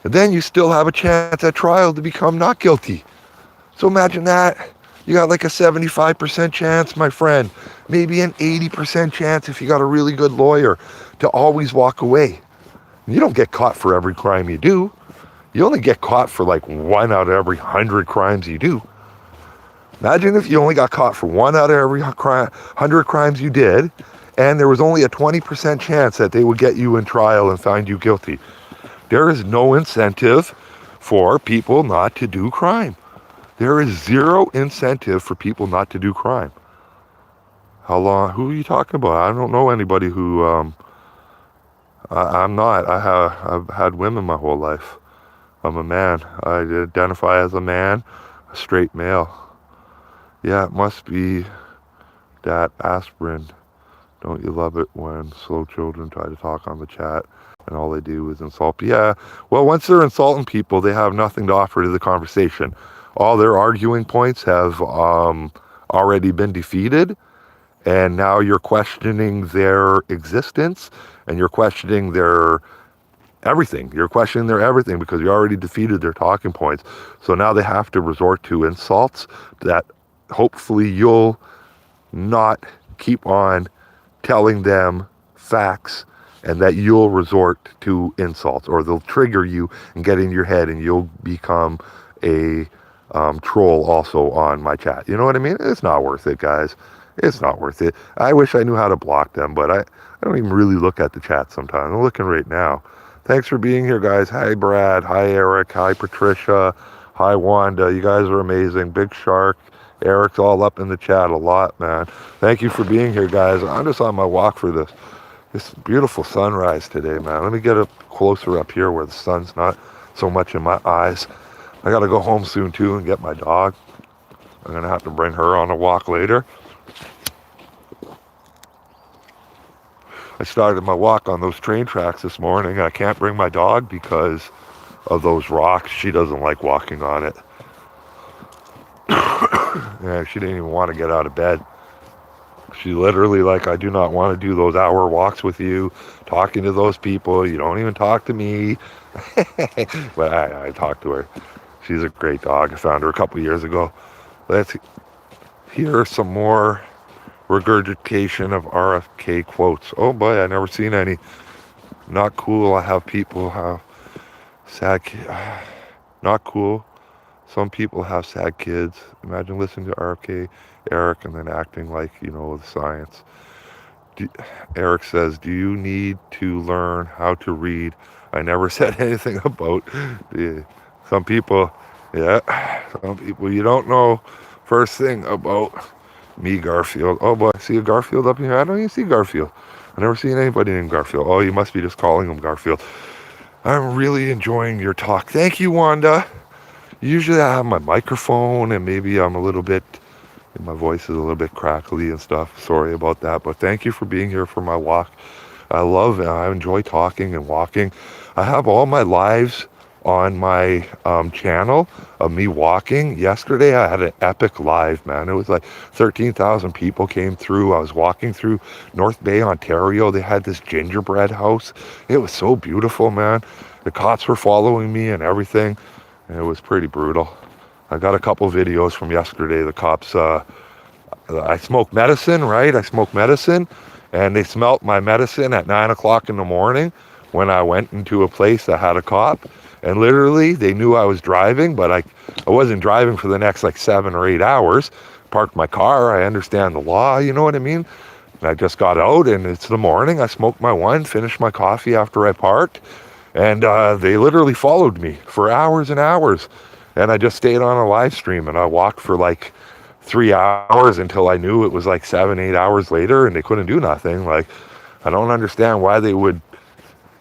And then you still have a chance at trial to become not guilty. So imagine that. You got like a 75% chance, my friend, maybe an 80% chance if you got a really good lawyer to always walk away. You don't get caught for every crime you do. You only get caught for like 1 out of every 100 crimes you do. Imagine if you only got caught for 1 out of every 100 crimes you did, and there was only a 20% chance that they would get you in trial and find you guilty. There is no incentive for people not to do crime. There is zero incentive for people not to do crime. How long? Who are you talking about? I don't know anybody who. I'm not. I've had women my whole life. I'm a man. I identify as a man, a straight male. Yeah, it must be that aspirin. Don't you love it when slow children try to talk on the chat and all they do is insult? Yeah, well, once they're insulting people, they have nothing to offer to the conversation. All their arguing points have already been defeated, and now you're questioning their existence, and you're questioning their everything. You're questioning their everything because you already defeated their talking points. So now they have to resort to insults that hopefully you'll not keep on telling them facts, and that you'll resort to insults, or they'll trigger you and get in your head and you'll become a troll also on my chat. You know what I mean? It's not worth it, guys. It's not worth it. I wish I knew how to block them, but I don't even really look at the chat sometimes. I'm looking right now. Thanks for being here, guys. Hi, Brad. Hi, Eric. Hi, Patricia. Hi, Wanda. You guys are amazing. Big Shark. Eric's all up in the chat a lot, man. Thank you for being here, guys. I'm just on my walk for this beautiful sunrise today, man. Let me get up closer up here where the sun's not so much in my eyes. I got to go home soon, too, and get my dog. I'm going to have to bring her on a walk later. I started my walk on those train tracks this morning. I can't bring my dog because of those rocks. She doesn't like walking on it. Yeah, she didn't even want to get out of bed. She literally I do not want to do those hour walks with you, talking to those people. You don't even talk to me. But I talk to her. She's a great dog. I found her a couple years ago. Let's hear some more regurgitation of RFK quotes. Oh boy, I never seen any. Not cool. I have people have sad kids. Not cool. Some people have sad kids. Imagine listening to RFK, Eric, and then acting like, the science. Do, Eric says, do you need to learn how to read? I never said anything about the, some people, yeah, some people, you don't know first thing about me, Garfield. Oh boy, I see a Garfield up here. I don't even see Garfield. I never seen anybody named Garfield. Oh, you must be just calling him Garfield. I'm really enjoying your talk. Thank you, Wanda. Usually I have my microphone and maybe I'm a little bit, my voice is a little bit crackly and stuff. Sorry about that, but thank you for being here for my walk. I enjoy talking and walking. I have all my lives on my channel of me walking. Yesterday I had an epic live, man. It was like 13,000 people came through. I was walking through North Bay, Ontario. They had this gingerbread house. It was so beautiful, man. The cops were following me and everything. And it was pretty brutal. I got a couple videos from yesterday. The cops, I smoke medicine, right? I smoke medicine, and they smelt my medicine at 9 o'clock in the morning when I went into a place that had a cop. And literally, they knew I was driving, but I wasn't driving for the next like 7 or 8 hours. Parked my car. I understand the law, you know what I mean? And I just got out, and it's the morning. I smoked my one, finished my coffee after I parked, and they literally followed me for hours and hours. And I just stayed on a live stream, and I walked for like 3 hours until I knew it was like 7, 8 hours later, and they couldn't do nothing. Like, I don't understand why they would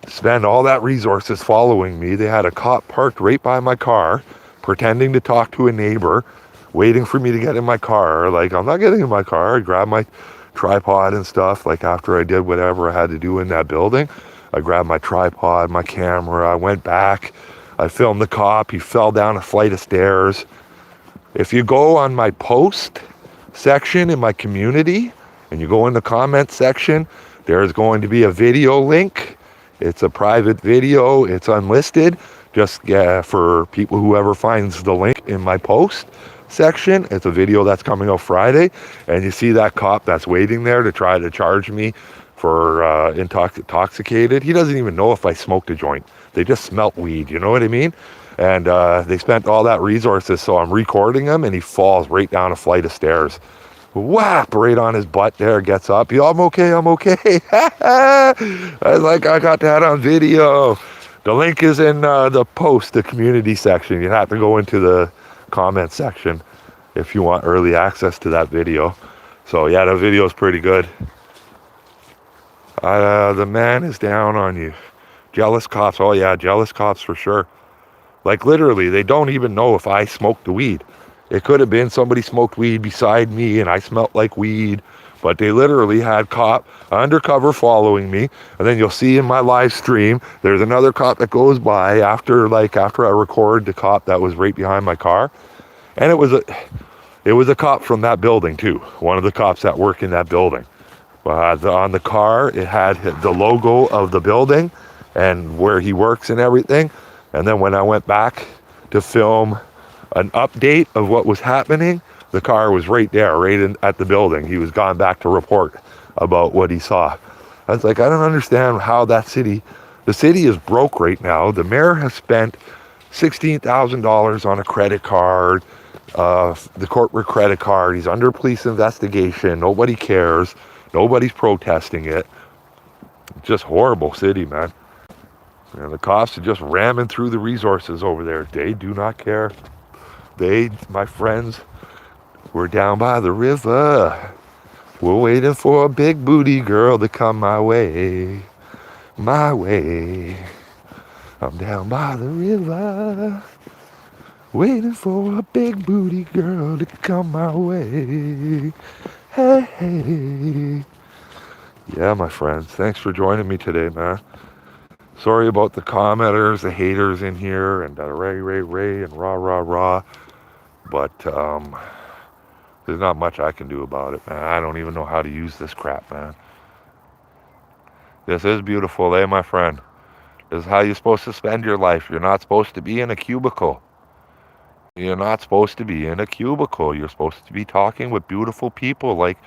spend all that resources following me. They had a cop parked right by my car, pretending to talk to a neighbor, waiting for me to get in my car. Like, I'm not getting in my car. I grabbed my tripod and stuff. Like, after I did whatever I had to do in that building, I grabbed my tripod, my camera. I went back. I filmed the cop. He fell down a flight of stairs. If you go on my post section in my community and you go in the comment section, there's going to be a video link. It's a private video. It's unlisted. Just for people, whoever finds the link in my post section, it's a video that's coming out Friday. And you see that cop that's waiting there to try to charge me for intoxicated. He doesn't even know if I smoked a joint. They just smelt weed, you know what I mean? And they spent all that resources, so I'm recording him, and he falls right down a flight of stairs. Whap! Right on his butt there, gets up. I'm okay, I'm okay. I was like, I got that on video. The link is in the post, the community section. You have to go into the comment section if you want early access to that video. So yeah, the video is pretty good. The man is down on you. Jealous cops. Oh yeah, jealous cops for sure. Like literally, they don't even know if I smoked the weed. It could have been somebody smoked weed beside me and I smelt like weed, but they literally had cop undercover following me. And then you'll see in my live stream, there's another cop that goes by after I record the cop that was right behind my car. And it was a cop from that building too. One of the cops that work in that building. On the car, it had the logo of the building and where he works and everything. And then when I went back to film an update of what was happening, the car was right there, at the building. He was gone back to report about what he saw. I was like, I don't understand how the city is broke right now. The mayor has spent $16,000 on a credit card, the corporate credit card. He's under police investigation. Nobody cares. Nobody's protesting it. Just horrible city, man. And the cops are just ramming through the resources over there. They do not care. My friends, we're down by the river. We're waiting for a big booty girl to come my way. My way. I'm down by the river. Waiting for a big booty girl to come my way. Hey, hey. Yeah, my friends. Thanks for joining me today, man. Sorry about the commenters, the haters in here, and Ray, and rah. But there's not much I can do about it, man. I don't even know how to use this crap, man. This is beautiful, my friend. This is how you're supposed to spend your life. You're not supposed to be in a cubicle. You're not supposed to be in a cubicle. You're supposed to be talking with beautiful people like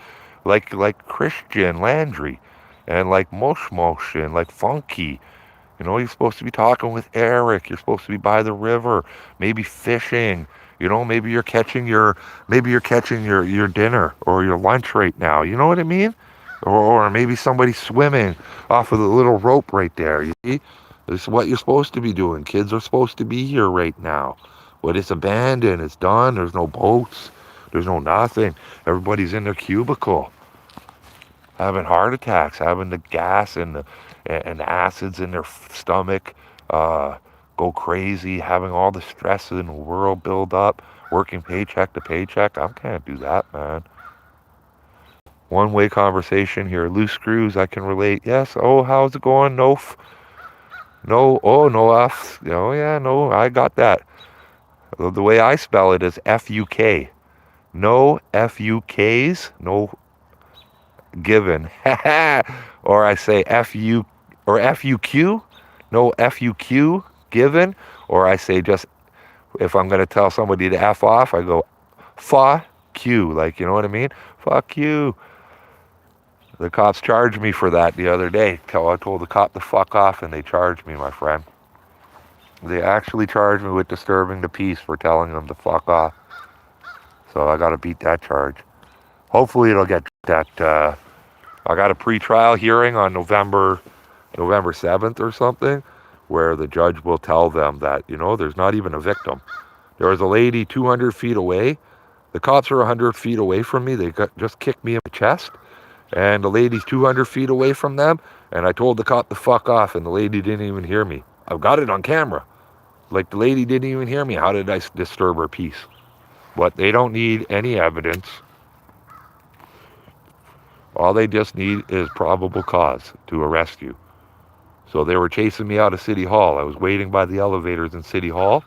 Christian Landry and like Mosh and like Funky. You know, you're supposed to be talking with Eric. You're supposed to be by the river, maybe fishing. You know, maybe you're catching your dinner or your lunch right now. You know what I mean? or maybe somebody swimming off of the little rope right there. You see, this is what you're supposed to be doing. Kids are supposed to be here right now, but it's abandoned. It's done. There's no boats. There's no nothing. Everybody's in their cubicle, having heart attacks, having the gas and the acids in their stomach uh, go crazy, having all the stress in the world build up, working paycheck to paycheck. I can't do that, man. One way conversation here. Loose screws, I can relate. Yes. Oh, how's it going? No, no. Oh, no F. Oh, yeah, no, I got that. The way I spell it is F-U-K. No F-U-Ks, no given. Or I say F-U, or F-U-Q, no F-U-Q, given. Or I say just, if I'm going to tell somebody to F off, I go, fuck you. Like, you know what I mean? Fuck you. The cops charged me for that the other day. I told the cop to fuck off, and they charged me, my friend. They actually charged me with disturbing the peace for telling them to fuck off. So I got to beat that charge. Hopefully it'll get that. I got a pre-trial hearing on November 7th or something, where the judge will tell them that, there's not even a victim. There was a lady 200 feet away. The cops are 100 feet away from me. They just kicked me in the chest. And the lady's 200 feet away from them, and I told the cop to fuck off, and the lady didn't even hear me. I've got it on camera. Like, the lady didn't even hear me. How did I disturb her peace? But they don't need any evidence. All they just need is probable cause to arrest you. So they were chasing me out of City Hall. I was waiting by the elevators in City Hall,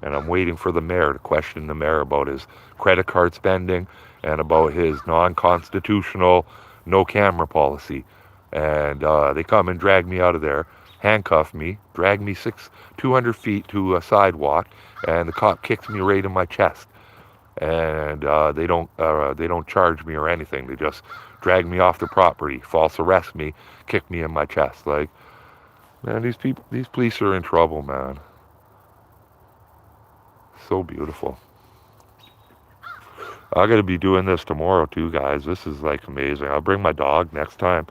and I'm waiting for the mayor to question the mayor about his credit card spending and about his non-constitutional no-camera policy. And they come and drag me out of there, handcuff me, drag me 200 feet to a sidewalk, and the cop kicks me right in my chest. And they don't charge me or anything. They just drag me off the property, false arrest me, kick me in my chest. Like, man, these police are in trouble, man. So beautiful. I gotta be doing this tomorrow too, guys. This is like amazing. I'll bring my dog next time.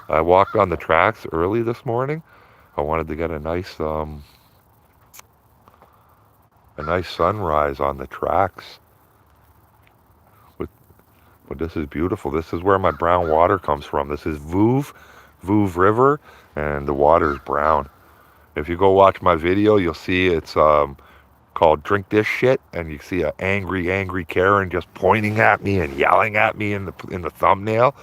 I walked on the tracks early this morning. I wanted to get a nice sunrise on the tracks. But, but this is beautiful. This is where my brown water comes from. This is Vouv River, and the water is brown. If you go watch my video, you'll see it's called Drink This Shit, and you see an angry Karen just pointing at me and yelling at me in the thumbnail,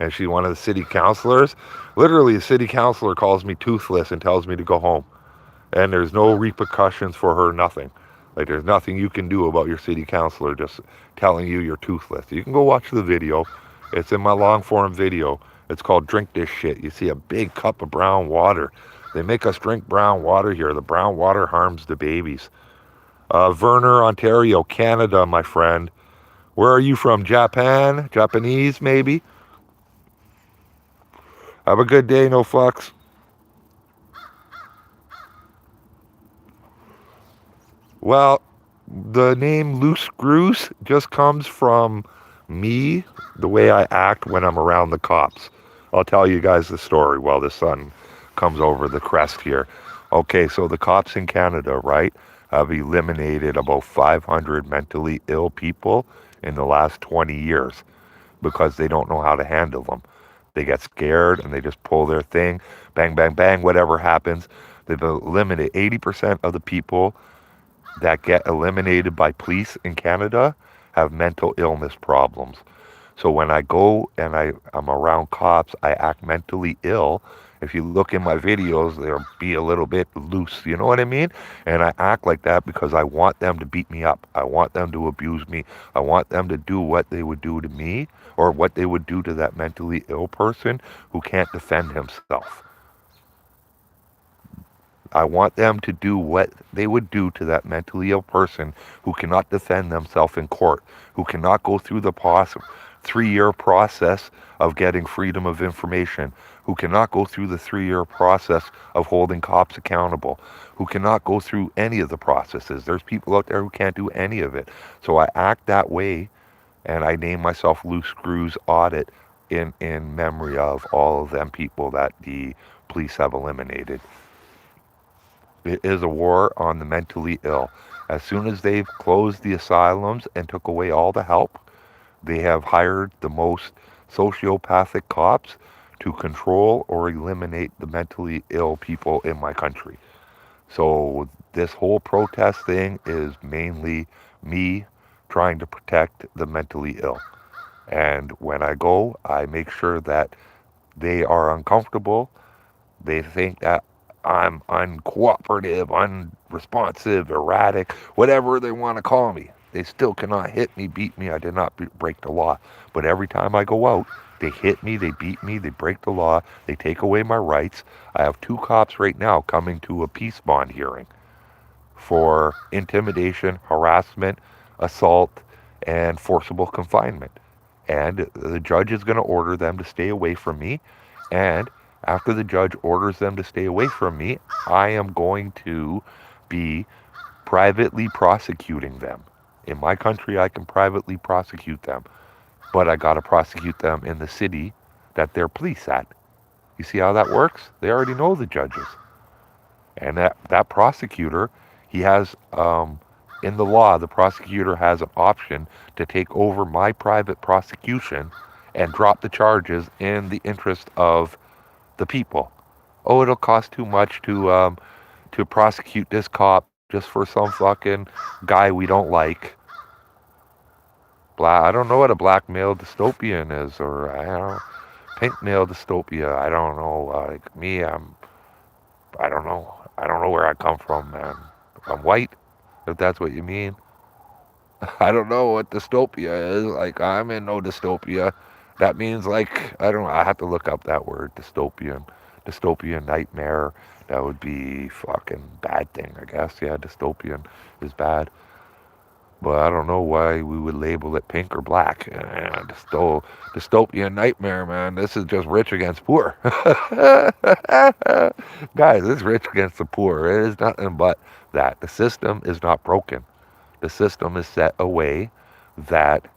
and she's one of the city councilors. Literally, the city councilor calls me toothless and tells me to go home, and there's no repercussions for her, nothing. Like, there's nothing you can do about your city councilor just telling you you're toothless. You can go watch the video. It's in my long form video. It's called Drink This Shit. You see a big cup of brown water. They make us drink brown water here. The brown water harms the babies. Verner, Ontario, Canada, my friend. Where are you from? Japan? Japanese, maybe? Have a good day, no fucks. Well, the name Loose Screws just comes from me, the way I act when I'm around the cops. I'll tell you guys the story while the sun comes over the crest here. Okay, so the cops in Canada, right, have eliminated about 500 mentally ill people in the last 20 years because they don't know how to handle them. They get scared and they just pull their thing, bang, bang, bang, whatever happens. They've eliminated 80% of the people that get eliminated by police in Canada have mental illness problems. So when I go and I'm around cops, I act mentally ill. If you look in my videos, they'll be a little bit loose, you know what I mean? And I act like that because I want them to beat me up. I want them to abuse me. I want them to do what they would do to me or what they would do to that mentally ill person who can't defend himself. I want them to do what they would do to that mentally ill person who cannot defend themselves in court, who cannot go through the 3-year process of getting freedom of information, who cannot go through the 3-year process of holding cops accountable, who cannot go through any of the processes. There's people out there who can't do any of it. So I act that way, and I name myself Loose Screws Audit in memory of all of them people that the police have eliminated. It is a war on the mentally ill. As soon as they've closed the asylums and took away all the help, they have hired the most sociopathic cops to control or eliminate the mentally ill people in my country. So this whole protest thing is mainly me trying to protect the mentally ill. And when I go, I make sure that they are uncomfortable. They think that I'm uncooperative, unresponsive, erratic, whatever they want to call me. They still cannot hit me, beat me. I did not break the law. But every time I go out, they hit me, they beat me, they break the law, they take away my rights. I have 2 cops right now coming to a peace bond hearing for intimidation, harassment, assault, and forcible confinement. And the judge is going to order them to stay away from me. And after the judge orders them to stay away from me, I am going to be privately prosecuting them. In my country, I can privately prosecute them, but I got to prosecute them in the city that they're police at. You see how that works? They already know the judges. And that prosecutor, he has, in the law, the prosecutor has an option to take over my private prosecution and drop the charges in the interest of the people. Oh, it'll cost too much to prosecute this cop just for some fucking guy we don't like. I don't know what a black male dystopian is, or I don't know, pink male dystopia. I don't know. Like me, I don't know. I don't know where I come from, man. I'm white, if that's what you mean. I don't know what dystopia is. Like, I'm in no dystopia. That means, like, I don't know. I have to look up that word, dystopian. Dystopian nightmare. That would be fucking bad thing, I guess. Yeah, dystopian is bad. But I don't know why we would label it pink or black. Dystopian nightmare, man. This is just rich against poor. Guys, it's rich against the poor. It is nothing but that. The system is not broken. The system is set a way that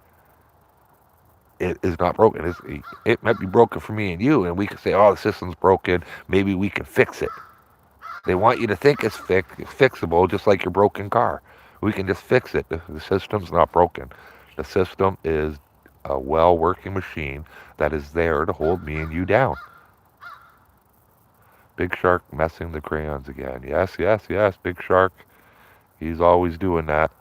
it is not broken. It might be broken for me and you, and we can say, oh, the system's broken. Maybe we can fix it. They want you to think it's fixable, just like your broken car. We can just fix it. The system's not broken. The system is a well-working machine that is there to hold me and you down. Big Shark messing the crayons again. Yes, yes, yes, Big Shark. He's always doing that.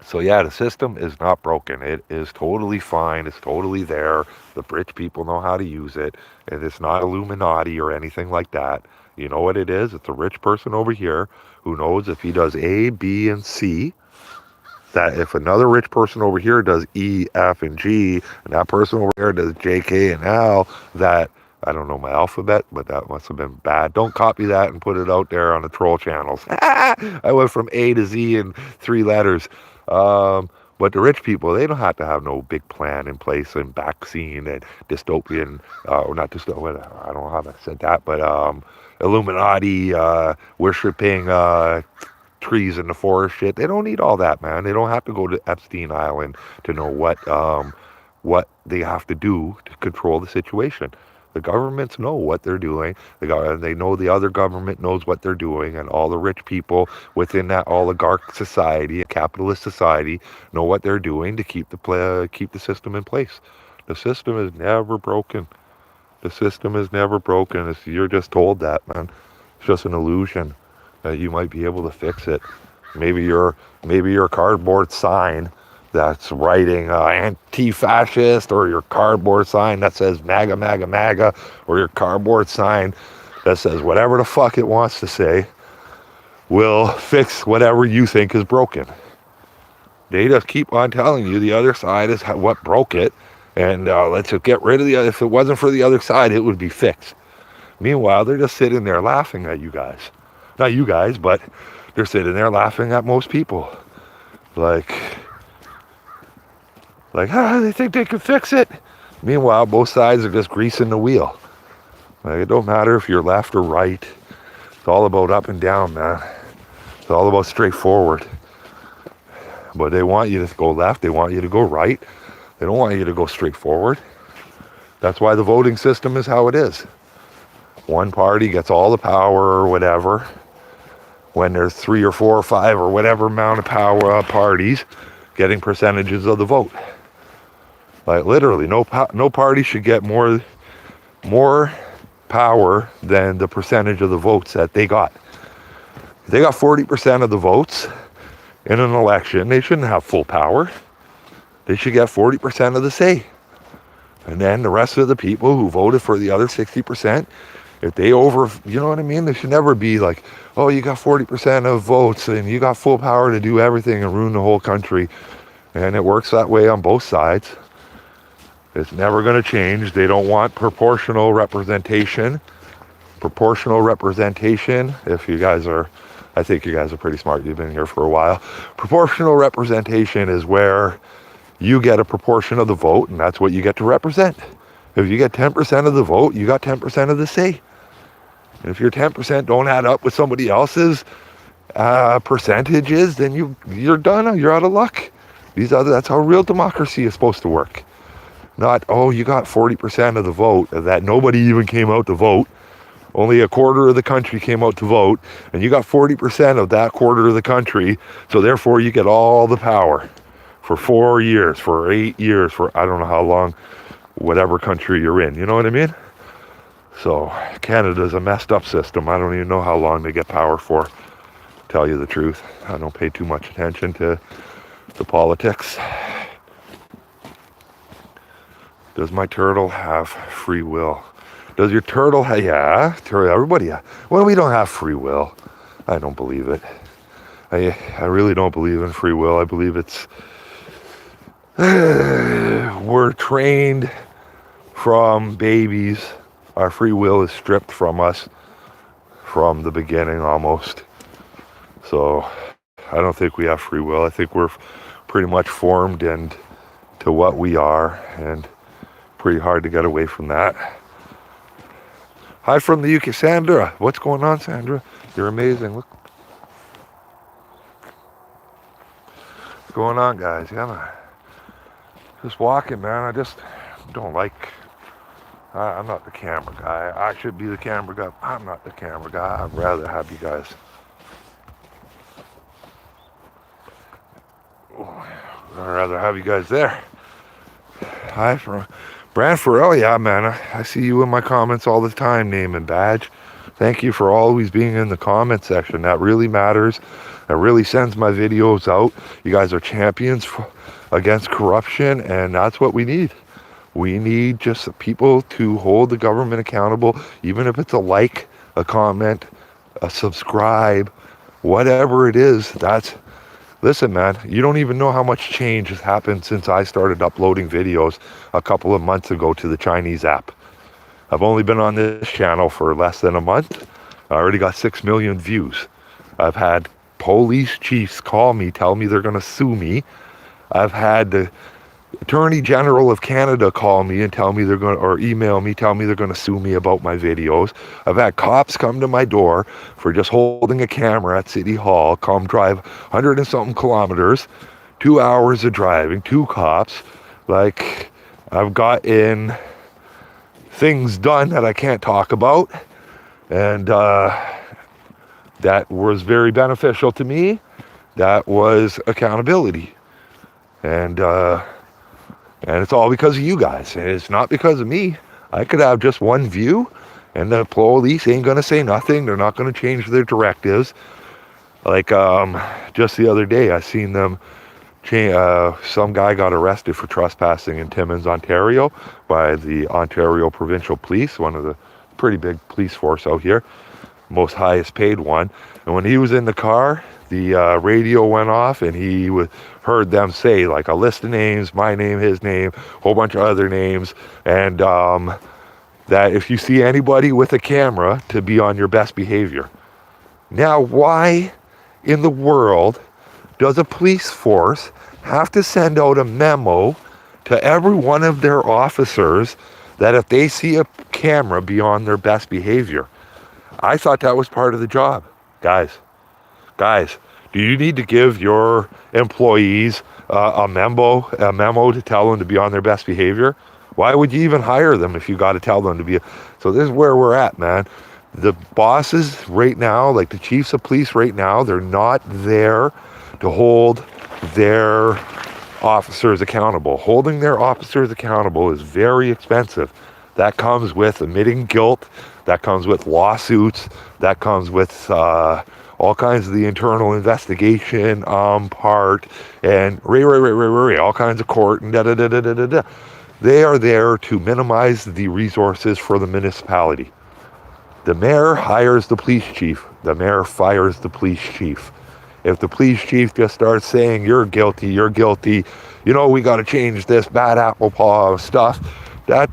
So yeah, the system is not broken. It is totally fine. It's totally there. The rich people know how to use it. And it's not Illuminati or anything like that. You know what it is? It's a rich person over here who knows if he does A, B, and C, that if another rich person over here does E, F, and G, and that person over there does J, K, and L, that, I don't know my alphabet, but that must have been bad. Don't copy that and put it out there on the troll channels. I went from A to Z in 3 letters. But the rich people, they don't have to have no big plan in place and vaccine and dystopian, or not dystopian, I don't know how I said that, but Illuminati, worshiping trees in the forest shit. They don't need all that, man. They don't have to go to Epstein Island to know what they have to do to control the situation. The governments know what they're doing. They know the other government knows what they're doing, and all the rich people within that oligarch society, capitalist society, know what they're doing to keep the system in place. The system is never broken. The system is never broken. You're just told that, man. It's just an illusion that you might be able to fix it. Maybe your cardboard sign that's writing anti-fascist, or your cardboard sign that says MAGA, MAGA, MAGA, or your cardboard sign that says whatever the fuck it wants to say, will fix whatever you think is broken. They just keep on telling you the other side is what broke it, and let's just get rid of the other. If it wasn't for the other side, it would be fixed. Meanwhile, they're just sitting there laughing at you guys. Not you guys, but they're sitting there laughing at most people. Like, they think they can fix it. Meanwhile, both sides are just greasing the wheel. Like, it don't matter if you're left or right. It's all about up and down, man. It's all about straightforward. But they want you to go left. They want you to go right. They don't want you to go straight forward. That's why the voting system is how it is. One party gets all the power or whatever. When there's 3 or 4 or 5 or whatever amount of power parties getting percentages of the vote. Like literally, no party should get more power than the percentage of the votes that they got. If they got 40% of the votes in an election, they shouldn't have full power. They should get 40% of the say. And then the rest of the people who voted for the other 60%, if they you know what I mean? They should never be like, oh, you got 40% of votes and you got full power to do everything and ruin the whole country. And it works that way on both sides. It's never going to change. They don't want proportional representation. Proportional representation, if you guys are, I think you guys are pretty smart. You've been here for a while. Proportional representation is where you get a proportion of the vote, and that's what you get to represent. If you get 10% of the vote, you got 10% of the say. And if your 10% don't add up with somebody else's percentages, then you're done. You're out of luck. That's how real democracy is supposed to work. Not, oh, you got 40% of the vote, that nobody even came out to vote. Only a quarter of the country came out to vote, and you got 40% of that quarter of the country, so therefore you get all the power for 4 years, for 8 years, for I don't know how long, whatever country you're in. You know what I mean? So Canada's a messed up system. I don't even know how long they get power for, to tell you the truth. I don't pay too much attention to the politics. Does my turtle have free will? Does your turtle have, yeah, everybody, yeah. Well, we don't have free will. I don't believe it. I really don't believe in free will. I believe it's, we're trained from babies. Our free will is stripped from us from the beginning almost. So I don't think we have free will. I think we're pretty much formed into what we are, and pretty hard to get away from that. Hi from the UK, Sandra. What's going on, Sandra? You're amazing. Look. What's going on, guys? Yeah, man. Just walking, man. I just don't like... I'm not the camera guy. I should be the camera guy. I'm not the camera guy. I'd rather have you guys... I'd rather have you guys there. Hi from... Brantford, oh yeah, man, I see you in my comments all the time, name and badge. Thank you for always being in the comment section. That really matters. That really sends my videos out. You guys are champions against corruption, and that's what we need. We need just people to hold the government accountable, even if it's a like, a comment, a subscribe, whatever it is. Listen, man, you don't even know how much change has happened since I started uploading videos a couple of months ago to the Chinese app. I've only been on this channel for less than a month. I already got 6 million views. I've had police chiefs call me, tell me they're going to sue me. I've had the Attorney General of Canada call me and tell me they're going to, or email me, tell me they're going to sue me about my videos. I've had cops come to my door for just holding a camera at City Hall, come drive 100 and something kilometers, 2 hours of driving, 2 cops. Like, I've gotten things done that I can't talk about, and that was very beneficial to me. That was accountability. And it's all because of you guys. It's not because of me. I could have just one view, and the police ain't gonna say nothing. They're not gonna change their directives. Like just the other day, I seen them some guy got arrested for trespassing in Timmins, Ontario, by the Ontario Provincial Police, one of the pretty big police force out here, most highest paid one. And when he was in the car, the radio went off, and he heard them say, like, a list of names, my name, his name, a whole bunch of other names, and that if you see anybody with a camera, to be on your best behavior. Now, why in the world does a police force have to send out a memo to every one of their officers that if they see a camera, be on their best behavior? I thought that was part of the job. Guys, do you need to give your employees a memo to tell them to be on their best behavior. Why would you even hire them if you got to tell them to be? So this is where we're at, man. The bosses right now, like the chiefs of police right now, they're not there to hold their officers accountable. Holding their officers accountable is very expensive. That comes with admitting guilt. That comes with lawsuits. That comes with all kinds of the internal investigation part and all kinds of court and da-da-da-da-da-da. They are there to minimize the resources for the municipality. The mayor hires the police chief. The mayor fires the police chief. If the police chief just starts saying, you're guilty, we got to change this bad apple paw stuff, that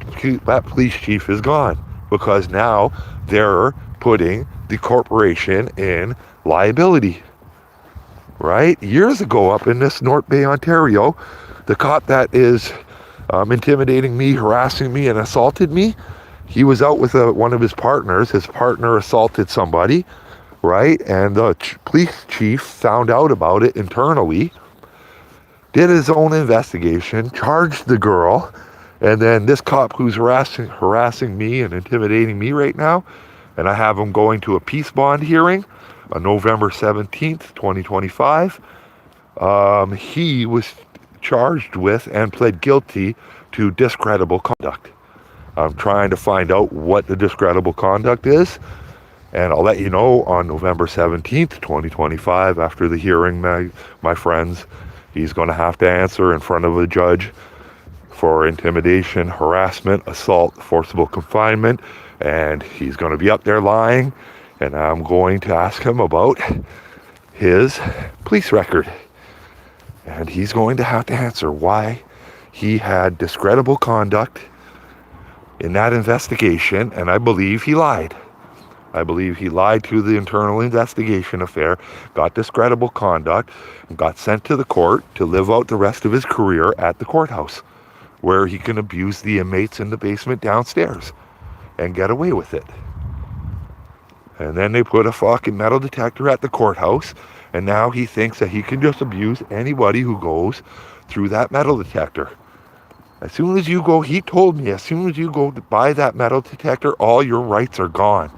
police chief is gone, because now they're putting the corporation in liability, right? Years ago up in this North Bay, Ontario, the cop that is intimidating me, harassing me, and assaulted me, he was out with one of his partners. His partner assaulted somebody, right? And the police chief found out about it internally, did his own investigation, charged the girl, and then this cop who's harassing me and intimidating me right now, and I have him going to a peace bond hearing on November 17th, 2025. He was charged with and pled guilty to discreditable conduct. I'm trying to find out what the discreditable conduct is, and I'll let you know on November 17th, 2025, after the hearing, my friends. He's going to have to answer in front of a judge for intimidation, harassment, assault, forcible confinement, and he's going to be up there lying, and I'm going to ask him about his police record. And he's going to have to answer why he had discreditable conduct in that investigation, and I believe he lied. I believe he lied to the internal investigation affair, got discreditable conduct, and got sent to the court to live out the rest of his career at the courthouse, where he can abuse the inmates in the basement downstairs and get away with it. And then they put a fucking metal detector at the courthouse, and now he thinks that he can just abuse anybody who goes through that metal detector. As soon as you go, he told me, as soon as you go to buy that metal detector, all your rights are gone.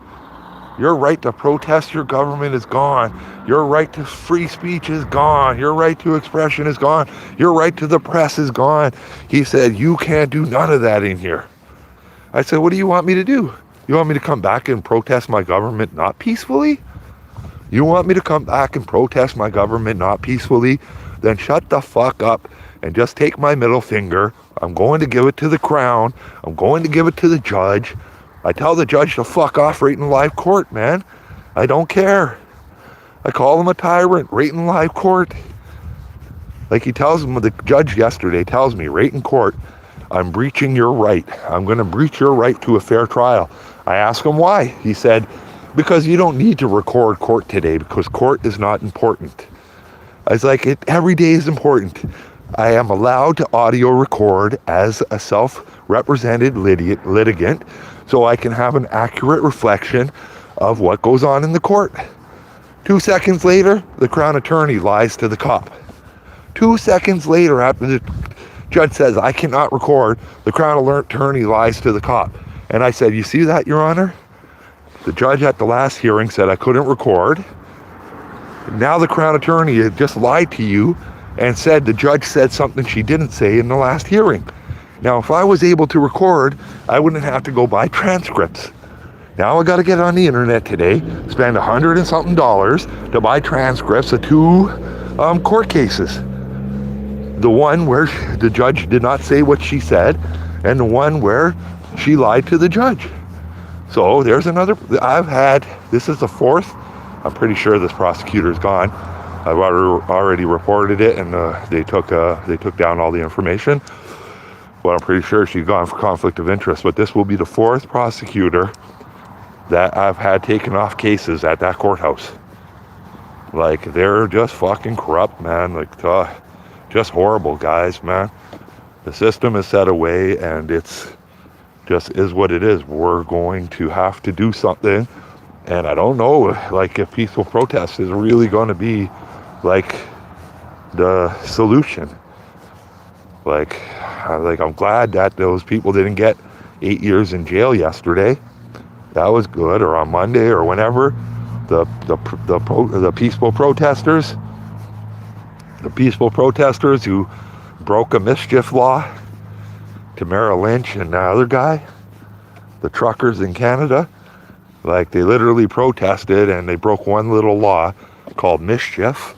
Your right to protest your government is gone. Your right to free speech is gone. Your right to expression is gone. Your right to the press is gone. He said, you can't do none of that in here. I said, what do you want me to do? You want me to come back and protest my government not peacefully? You want me to come back and protest my government not peacefully? Then shut the fuck up and just take my middle finger. I'm going to give it to the Crown. I'm going to give it to the judge. I tell the judge to fuck off right in live court, man. I don't care. I call him a tyrant right in live court. Like he tells him, the judge yesterday tells me right in court, I'm breaching your right. I'm going to breach your right to a fair trial. I asked him why. He said, because you don't need to record court today because court is not important. I was like, every day is important. I am allowed to audio record as a self-represented litigant so I can have an accurate reflection of what goes on in the court. 2 seconds later, the Crown Attorney lies to the cop. 2 seconds later, after the judge says, I cannot record, the Crown Attorney lies to the cop. And I said, you see that, Your Honor? The judge at the last hearing said I couldn't record. Now the Crown Attorney had just lied to you and said the judge said something she didn't say in the last hearing. Now, if I was able to record, I wouldn't have to go buy transcripts. Now I got to get on the internet today, spend $100 and something to buy transcripts of 2 court cases. The one where the judge did not say what she said, and the one where she lied to the judge. So there's another. This is the 4th. I'm pretty sure this prosecutor's gone. I've already reported it, and they took down all the information. But I'm pretty sure she's gone for conflict of interest. But this will be the 4th prosecutor that I've had taken off cases at that courthouse. Like, they're just fucking corrupt, man. Like, just horrible guys, man. The system is set away, and it's just is what it is. We're going to have to do something. And I don't know, like, if peaceful protest is really going to be, like, the solution. Like, I'm glad that those people didn't get 8 years in jail yesterday. That was good, or on Monday, or whenever. The peaceful protesters, who broke a mischief law to Merrill Lynch and the other guy, the truckers in Canada. Like, they literally protested and they broke one little law called mischief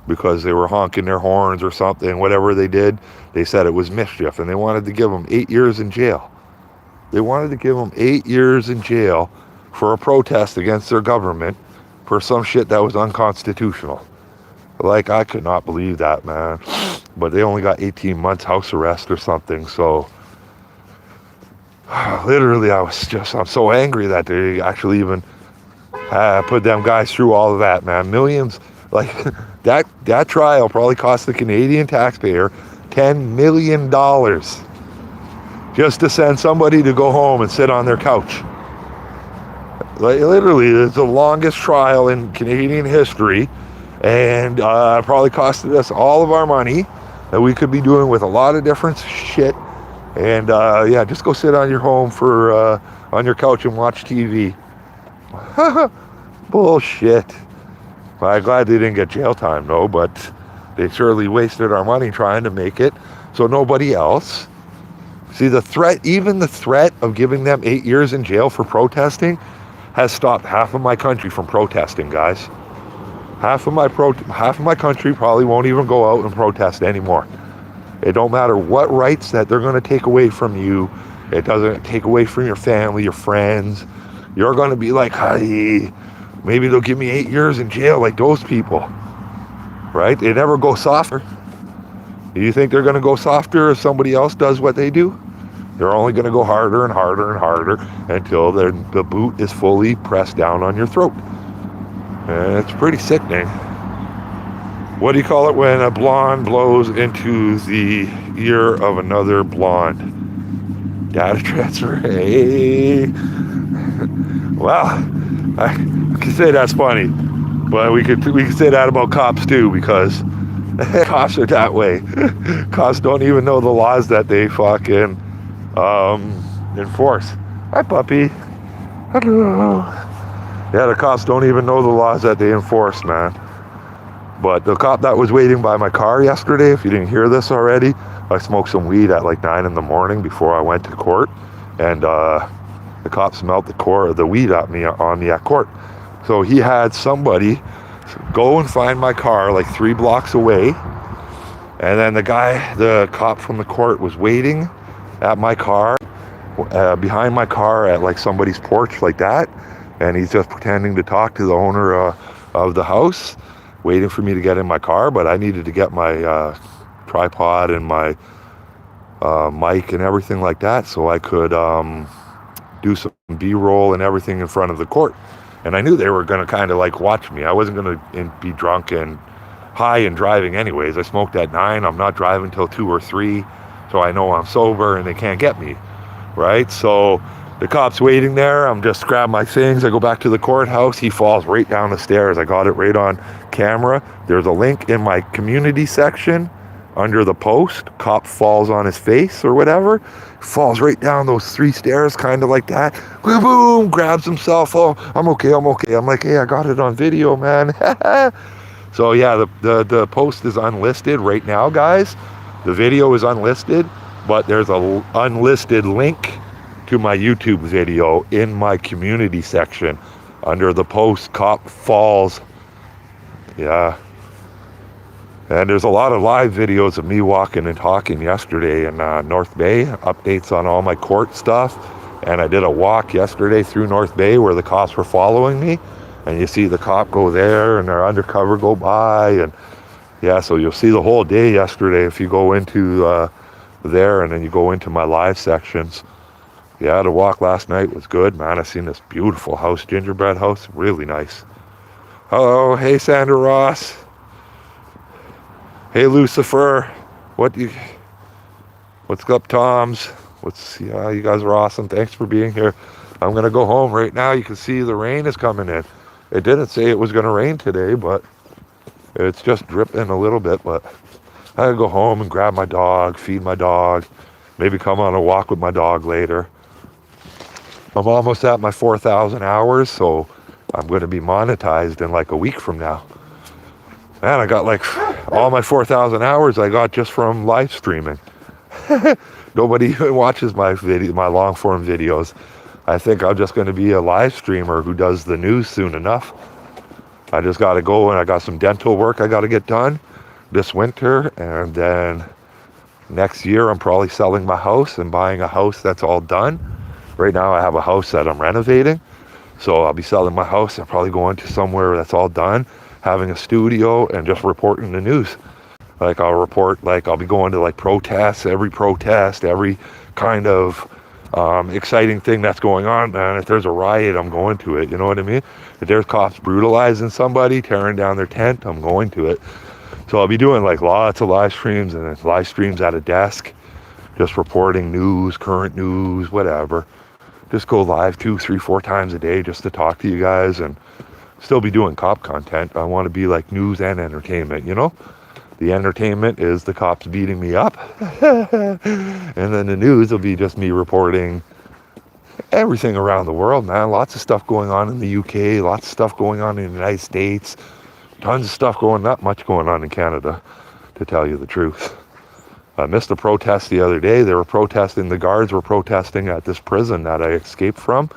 because they were honking their horns or something. Whatever they did, they said it was mischief, and they wanted to give them 8 years in jail. They wanted to give them 8 years in jail for a protest against their government for some shit that was unconstitutional. Like, I could not believe that, man. But they only got 18 months house arrest or something, so literally I'm so angry that they actually even put them guys through all of that, man. Millions, like, that trial probably cost the Canadian taxpayer $10 million just to send somebody to go home and sit on their couch. Like, literally, it's the longest trial in Canadian history, and probably costed us all of our money that we could be doing with a lot of different shit. And yeah, just go sit on your home on your couch and watch TV. Bullshit. Well, I'm glad they didn't get jail time, though, but they surely wasted our money trying to make it so nobody else. See, even the threat of giving them 8 years in jail for protesting has stopped half of my country from protesting, guys. Half of my country probably won't even go out and protest anymore. It don't matter what rights that they're going to take away from you. It doesn't take away from your family, your friends. You're going to be like, hey, maybe they'll give me 8 years in jail like those people, right? They never go softer. Do you think they're going to go softer if somebody else does what they do? They're only going to go harder and harder and harder until the boot is fully pressed down on your throat. And it's pretty sickening. What do you call it when a blonde blows into the ear of another blonde? Data transfer. Hey. Well, I can say that's funny, but we could say that about cops too, because cops are that way. Cops don't even know the laws that they fucking enforce. Hi, puppy. Hello. Yeah, the cops don't even know the laws that they enforce, man. But the cop that was waiting by my car yesterday, if you didn't hear this already, I smoked some weed at like 9 in the morning before I went to court, and the cop smelled the weed at me at court. So he had somebody go and find my car like 3 blocks away, and then the cop from the court was waiting at my car, behind my car at like somebody's porch like that, and he's just pretending to talk to the owner of the house, waiting for me to get in my car. But I needed to get my tripod and my mic and everything like that so I could do some B-roll and everything in front of the court. And I knew they were going to kind of like watch me. I wasn't going to be drunk and high and driving anyways. I smoked at 9. I'm not driving till 2 or 3, so I know I'm sober and they can't get me, right? So the cop's waiting there. I'm just grab my things. I go back to the courthouse. He falls right down the stairs. I got it right on camera. There's a link in my community section under the post. Cop falls on his face or whatever. Falls right down those 3 stairs, kind of like that. Boom, boom, grabs himself. Oh, I'm okay. I'm like, hey, I got it on video, man. So yeah, the post is unlisted right now, guys. The video is unlisted, but there's a unlisted link to my YouTube video in my community section under the post. Cop falls. Yeah. And there's a lot of live videos of me walking and talking yesterday in North Bay, updates on all my court stuff. And I did a walk yesterday through North Bay where the cops were following me. And you see the cop go there and their undercover go by. And yeah, so you'll see the whole day yesterday if you go into there and then you go into my live sections. Yeah, the walk last night was good, man. I seen this beautiful house, gingerbread house, really nice. Hello, hey Sandra Ross. Hey Lucifer. What's up, Toms? You guys are awesome. Thanks for being here. I'm gonna go home right now. You can see the rain is coming in. It didn't say it was gonna rain today, but it's just dripping a little bit. But I gotta go home and grab my dog, feed my dog, maybe come on a walk with my dog later. I'm almost at my 4,000 hours, so I'm going to be monetized in like a week from now. Man, I got like all my 4,000 hours I got just from live streaming. Nobody watches my long form videos. I think I'm just going to be a live streamer who does the news soon enough. I just got to go, and I got some dental work I got to get done this winter, and then next year I'm probably selling my house and buying a house that's all done. Right now I have a house that I'm renovating, so I'll be selling my house and probably going to somewhere that's all done, having a studio and just reporting the news. Like I'll report, like I'll be going to like protests, every protest, every kind of exciting thing that's going on, man. If there's a riot, I'm going to it, you know what I mean? If there's cops brutalizing somebody, tearing down their tent, I'm going to it. So I'll be doing like lots of live streams and live streams at a desk, just reporting news, current news, whatever. Just go live 2, 3, 4 times a day just to talk to you guys and still be doing cop content. I want to be like news and entertainment, you know? The entertainment is the cops beating me up. And then the news will be just me reporting everything around the world, man. Lots of stuff going on in the UK, lots of stuff going on in the United States, tons of stuff not much going on in Canada, to tell you the truth. I missed a protest the other day. The guards were protesting at this prison that I escaped from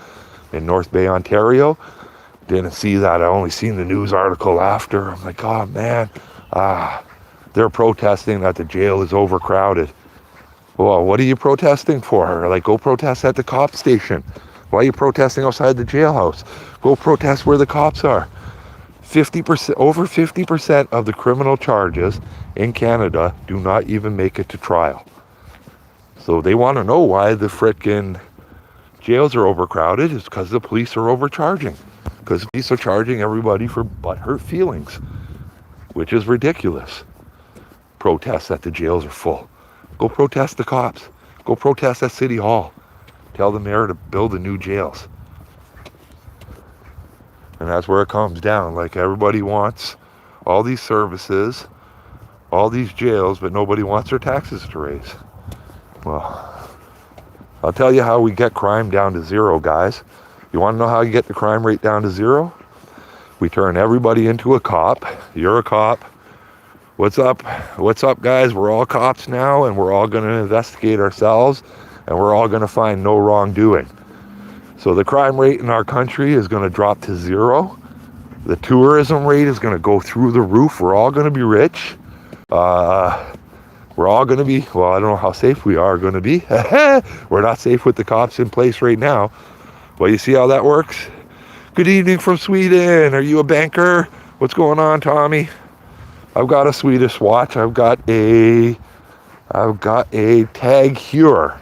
in North Bay, Ontario. Didn't see that. I only seen the news article after. I'm like, oh man, they're protesting that the jail is overcrowded. Well, what are you protesting for? Like, go protest at the cop station. Why are you protesting outside the jailhouse? Go protest where the cops are. 50%, over 50% of the criminal charges in Canada do not even make it to trial. So they want to know why the frickin' jails are overcrowded. It's because the police are overcharging. Because police are charging everybody for butthurt feelings, which is ridiculous. Protests that the jails are full. Go protest the cops. Go protest at City Hall. Tell the mayor to build the new jails. And that's where it comes down. Like, everybody wants all these services, all these jails, but nobody wants their taxes to raise. Well, I'll tell you how we get crime down to zero, guys. You want to know how you get the crime rate down to zero? We turn everybody into a cop. You're a cop. What's up? What's up, guys? We're all cops now, and we're all going to investigate ourselves, and we're all going to find no wrongdoing. So the crime rate in our country is going to drop to zero. The tourism rate is going to go through the roof. We're all going to be rich. We're all going to be, well, I don't know how safe we are going to be. We're not safe with the cops in place right now. Well, you see how that works? Good evening from Sweden. Are you a banker? What's going on, Tommy? I've got a Swedish watch. I've got a Tag Heuer.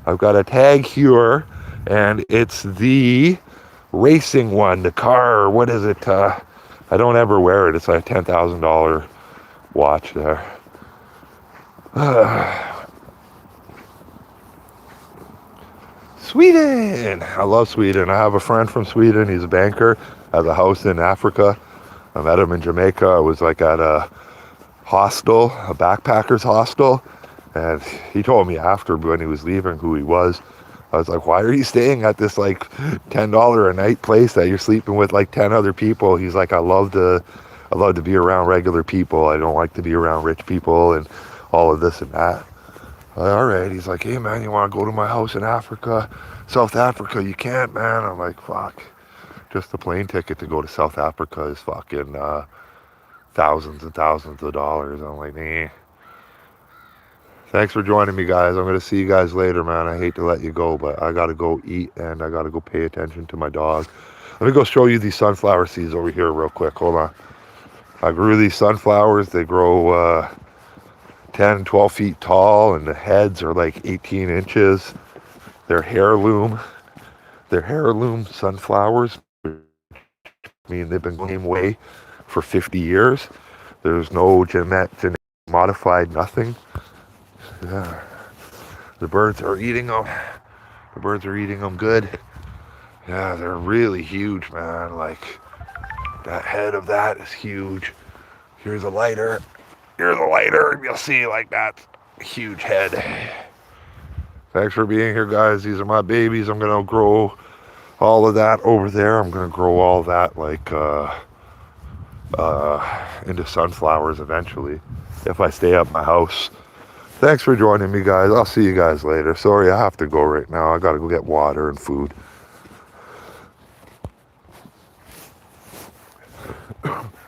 I've got a Tag Heuer, and it's the racing one, the car, what is it? I don't ever wear it. It's like a $10,000 watch there. Sweden! I love Sweden. I have a friend from Sweden. He's a banker, has a house in Africa. I met him in Jamaica. I was like at a hostel, a backpackers hostel, and he told me after, when he was leaving, who he was. I was like, why are you staying at this like $10 a night place that you're sleeping with like 10 other people? He's like, I love to be around regular people. I don't like to be around rich people and all of this and that. All right. He's like, hey man, you want to go to my house in Africa, South Africa? You can't, man. I'm like, fuck. Just the plane ticket to go to South Africa is fucking thousands and thousands of dollars. I'm like, nah. Thanks for joining me, guys. I'm going to see you guys later, man. I hate to let you go, but I got to go eat and I got to go pay attention to my dog. Let me go show you these sunflower seeds over here real quick. Hold on. I grew these sunflowers. They grow 10, 12 feet tall, and the heads are like 18 inches. They're heirloom. They're heirloom sunflowers. I mean, they've been going away for 50 years. There's no genetic modified nothing. Yeah. The birds are eating them. The birds are eating them good. Yeah, they're really huge, man. Like, that head of that is huge. Here's a lighter. Here's a lighter. You'll see like that huge head. Thanks for being here, guys. These are my babies. I'm going to grow all of that over there. I'm going to grow all that like into sunflowers eventually if I stay at my house. Thanks for joining me, guys. I'll see you guys later. Sorry, I have to go right now. I got to go get water and food.